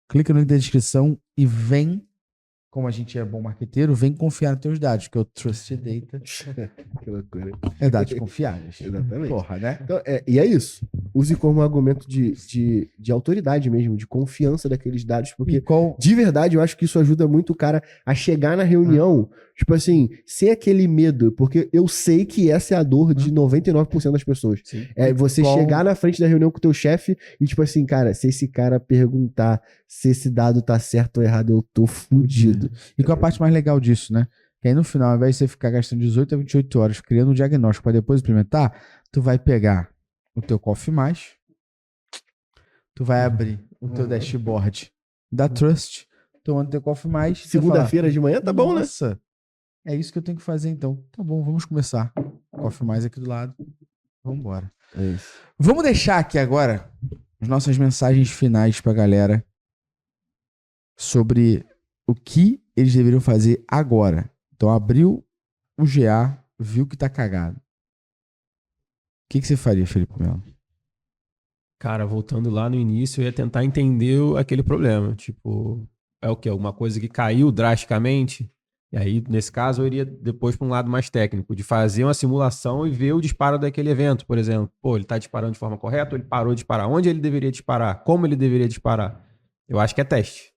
Clica no link da descrição e vem, como a gente é bom marqueteiro, vem confiar nos teus dados, que é o Trusted Data. Que loucura. É dados confiáveis. Exatamente. Porra, né? Então, e é isso. Use como argumento de autoridade mesmo, de confiança daqueles dados, porque de verdade eu acho que isso ajuda muito o cara a chegar na reunião, tipo assim, sem aquele medo, porque eu sei que essa é a dor de 99% das pessoas. Sim. É você chegar na frente da reunião com o teu chefe e tipo assim, cara, se esse cara perguntar se esse dado tá certo ou errado, eu tô fudido. E qual a parte mais legal disso, né? Que aí no final, ao invés de você ficar gastando 18 a 28 horas criando um diagnóstico para depois implementar, tu vai pegar o teu Coffee+, tu vai abrir o teu dashboard da Trust, tomando teu Coffee+. Segunda-feira de manhã, tá bom, né? Nossa, é isso que eu tenho que fazer então. Tá bom, vamos começar. Coffee+ aqui do lado. Vamos embora. É isso. Vamos deixar aqui agora as nossas mensagens finais pra galera sobre o que eles deveriam fazer agora. Então abriu o GA, viu que tá cagado. O que você faria, Felipe Melo? Cara, voltando lá no início, eu ia tentar entender aquele problema. Tipo, é o quê? Alguma coisa que caiu drasticamente? E aí, nesse caso, eu iria depois para um lado mais técnico, de fazer uma simulação e ver o disparo daquele evento, por exemplo. Pô, ele tá disparando de forma correta ou ele parou de disparar? Onde ele deveria disparar? Como ele deveria disparar? Eu acho que é teste.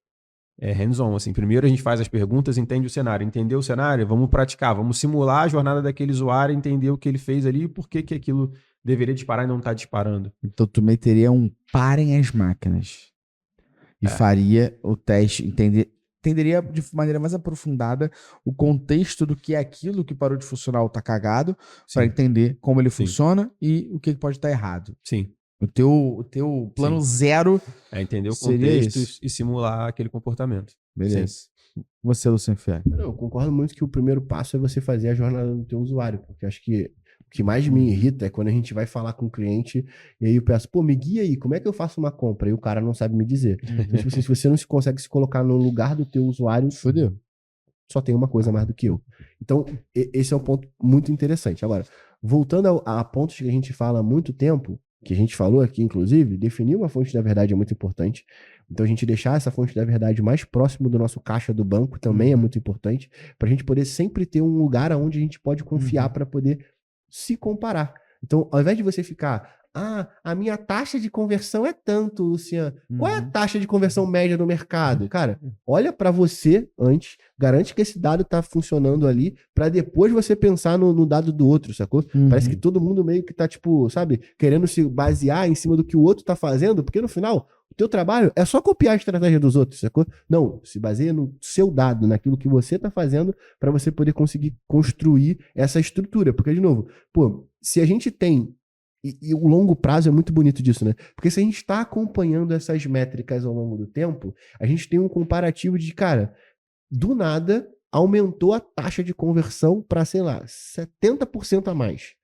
É hands-on, assim. Primeiro a gente faz as perguntas, entende o cenário. Entendeu o cenário? Vamos praticar, vamos simular a jornada daquele usuário, entender o que ele fez ali e por que aquilo deveria disparar e não tá disparando. Então tu meteria um parem as máquinas e faria o teste, entenderia de maneira mais aprofundada o contexto do que é aquilo que parou de funcionar ou tá cagado, para entender como ele funciona e o que pode estar errado. Sim. O teu plano zero é entender o seria contexto e simular aquele comportamento. Beleza. Sim. Você, Luciano Fier. Eu concordo muito que o primeiro passo é você fazer a jornada do teu usuário, porque acho que o que mais me irrita é quando a gente vai falar com o cliente e aí eu peço, pô, me guia aí, como é que eu faço uma compra? E o cara não sabe me dizer. Então, tipo assim, se você não consegue se colocar no lugar do teu usuário, fodeu. Só tem uma coisa mais do que eu. Então, esse é um ponto muito interessante. Agora, voltando a pontos que a gente fala há muito tempo, que a gente falou aqui, inclusive, definir uma fonte da verdade é muito importante. Então, a gente deixar essa fonte da verdade mais próximo do nosso caixa do banco também é muito importante, para a gente poder sempre ter um lugar onde a gente pode confiar para poder se comparar. Então, ao invés de você ficar, a minha taxa de conversão é tanto, Luciano. Qual é a taxa de conversão média no mercado? Cara, olha para você antes, garante que esse dado tá funcionando ali, para depois você pensar no dado do outro, sacou? Parece que todo mundo meio que tá, tipo, sabe, querendo se basear em cima do que o outro tá fazendo, porque no final, o teu trabalho é só copiar a estratégia dos outros, sacou? Não, se baseia no seu dado, naquilo que você tá fazendo, para você poder conseguir construir essa estrutura. Porque, de novo, pô, se a gente tem e o longo prazo é muito bonito disso, né? Porque se a gente está acompanhando essas métricas ao longo do tempo, a gente tem um comparativo de, cara, do nada aumentou a taxa de conversão para, sei lá, 70% a mais.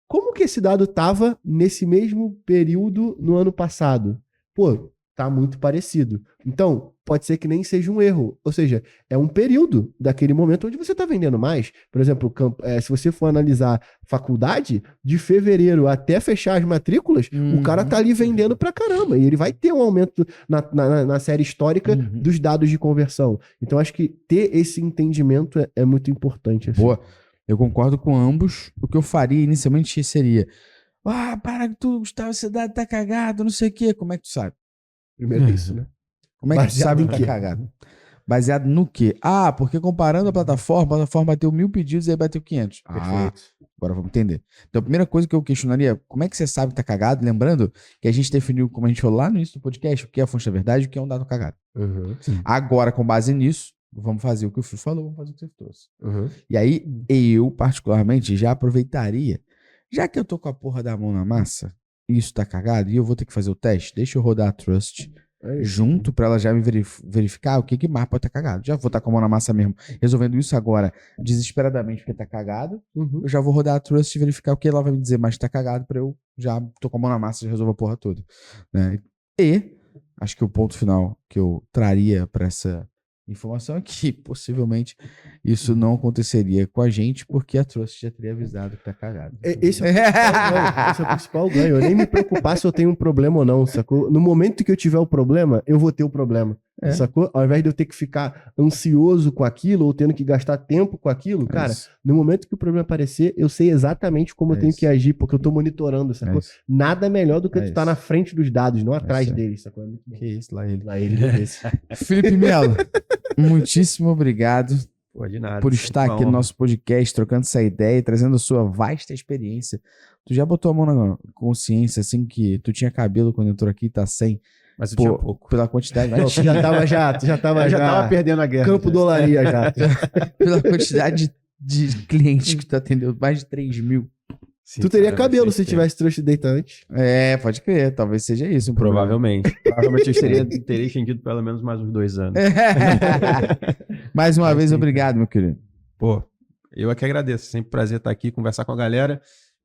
Como que esse dado estava nesse mesmo período no ano passado? Pô, tá muito parecido. Então, pode ser que nem seja um erro. Ou seja, é um período daquele momento onde você está vendendo mais. Por exemplo, se você for analisar faculdade, de fevereiro até fechar as matrículas, o cara tá ali vendendo pra caramba. E ele vai ter um aumento na série histórica dos dados de conversão. Então, acho que ter esse entendimento é muito importante. Assim. Boa. Eu concordo com ambos. O que eu faria inicialmente seria: para que tu, Gustavo, esse dado tá cagado, não sei o quê. Como é que tu sabe? Primeiro isso, né? Como é que tu Baseado sabe em que tá quê? cagado? Baseado no quê? Porque comparando a plataforma bateu 1.000 pedidos e aí bateu 500. Perfeito. Agora vamos entender. Então, a primeira coisa que eu questionaria, como é que você sabe que tá cagado? Lembrando que a gente definiu, como a gente falou lá no início do podcast, o que é a fonte da verdade e o que é um dado cagado. Uhum. Agora, com base nisso, vamos fazer o que o Fio falou, vamos fazer o que você trouxe. Uhum. E aí, eu, particularmente, já aproveitaria, já que eu tô com a porra da mão na massa, e isso tá cagado, e eu vou ter que fazer o teste, deixa eu rodar a Trust É isso. junto pra ela já me verificar o que mais pode estar cagado. Já vou estar com a mão na massa mesmo, resolvendo isso agora desesperadamente porque tá cagado. Uhum. Eu já vou rodar a Trust e verificar o que ela vai me dizer mais tá cagado pra eu já tô com a mão na massa e resolver a porra toda. Né? E acho que o ponto final que eu traria pra essa informação é que possivelmente isso não aconteceria com a gente porque a Trust já teria avisado que tá cagado. Esse é o principal ganho. Esse é o principal ganho. Eu nem me preocupar se eu tenho um problema ou não, sacou? No momento que eu tiver o problema, eu vou ter o problema. É. Sacou? Ao invés de eu ter que ficar ansioso com aquilo ou tendo que gastar tempo com aquilo, cara, isso. no momento que o problema aparecer, eu sei exatamente como eu tenho isso. que agir, porque eu tô monitorando, É sacou? isso. Nada melhor do que É tu estar isso. na frente dos dados, não atrás isso aí. deles, sacou? É muito bom. Que isso, lá ele. Lá ele desse. Felipe Melo, muitíssimo obrigado Pô, de nada. por sempre estar uma aqui no honra. nosso podcast, trocando essa ideia e trazendo a sua vasta experiência. Tu já botou a mão na consciência, assim, que tu tinha cabelo quando entrou aqui e tá sem, Mas eu tinha pô, pouco. pela quantidade, Não, tu já tava Eu já tava perdendo a guerra. Campo dolaria já. pela quantidade de clientes que tu atendeu, mais de 3.000. Sim, Tu teria cara, cabelo vocês se têm. tivesse trouxa data antes. É, pode crer, talvez seja isso um problema. Provavelmente. Provavelmente eu teria estendido pelo menos mais uns 2 anos. Mais uma Mas vez, sim, obrigado, meu querido. Pô, eu é que agradeço. Sempre um prazer estar aqui, conversar com a galera.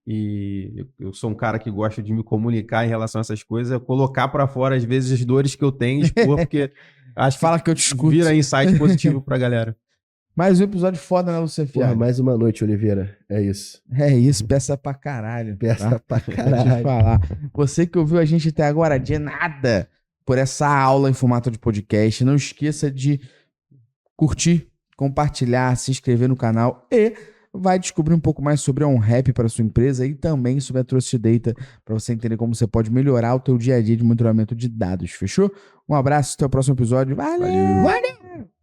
E eu sou um cara que gosta de me comunicar em relação a essas coisas, colocar pra fora, às vezes, as dores que eu tenho, expor, porque acho que Fala que eu te escuto. vira insight positivo pra galera. Mais um episódio foda, né, Luciano Porra, Fialho? mais uma noite, Oliveira. É isso. É isso, peça pra caralho. Peça tá? pra Vou te caralho. falar. Você que ouviu a gente até agora, de nada por essa aula em formato de podcast. Não esqueça de curtir, compartilhar, se inscrever no canal e vai descobrir um pouco mais sobre a OnRap para sua empresa e também sobre a Trust Data para você entender como você pode melhorar o teu dia a dia de monitoramento de dados. Fechou? Um abraço, até o próximo episódio. Valeu! Valeu. Valeu!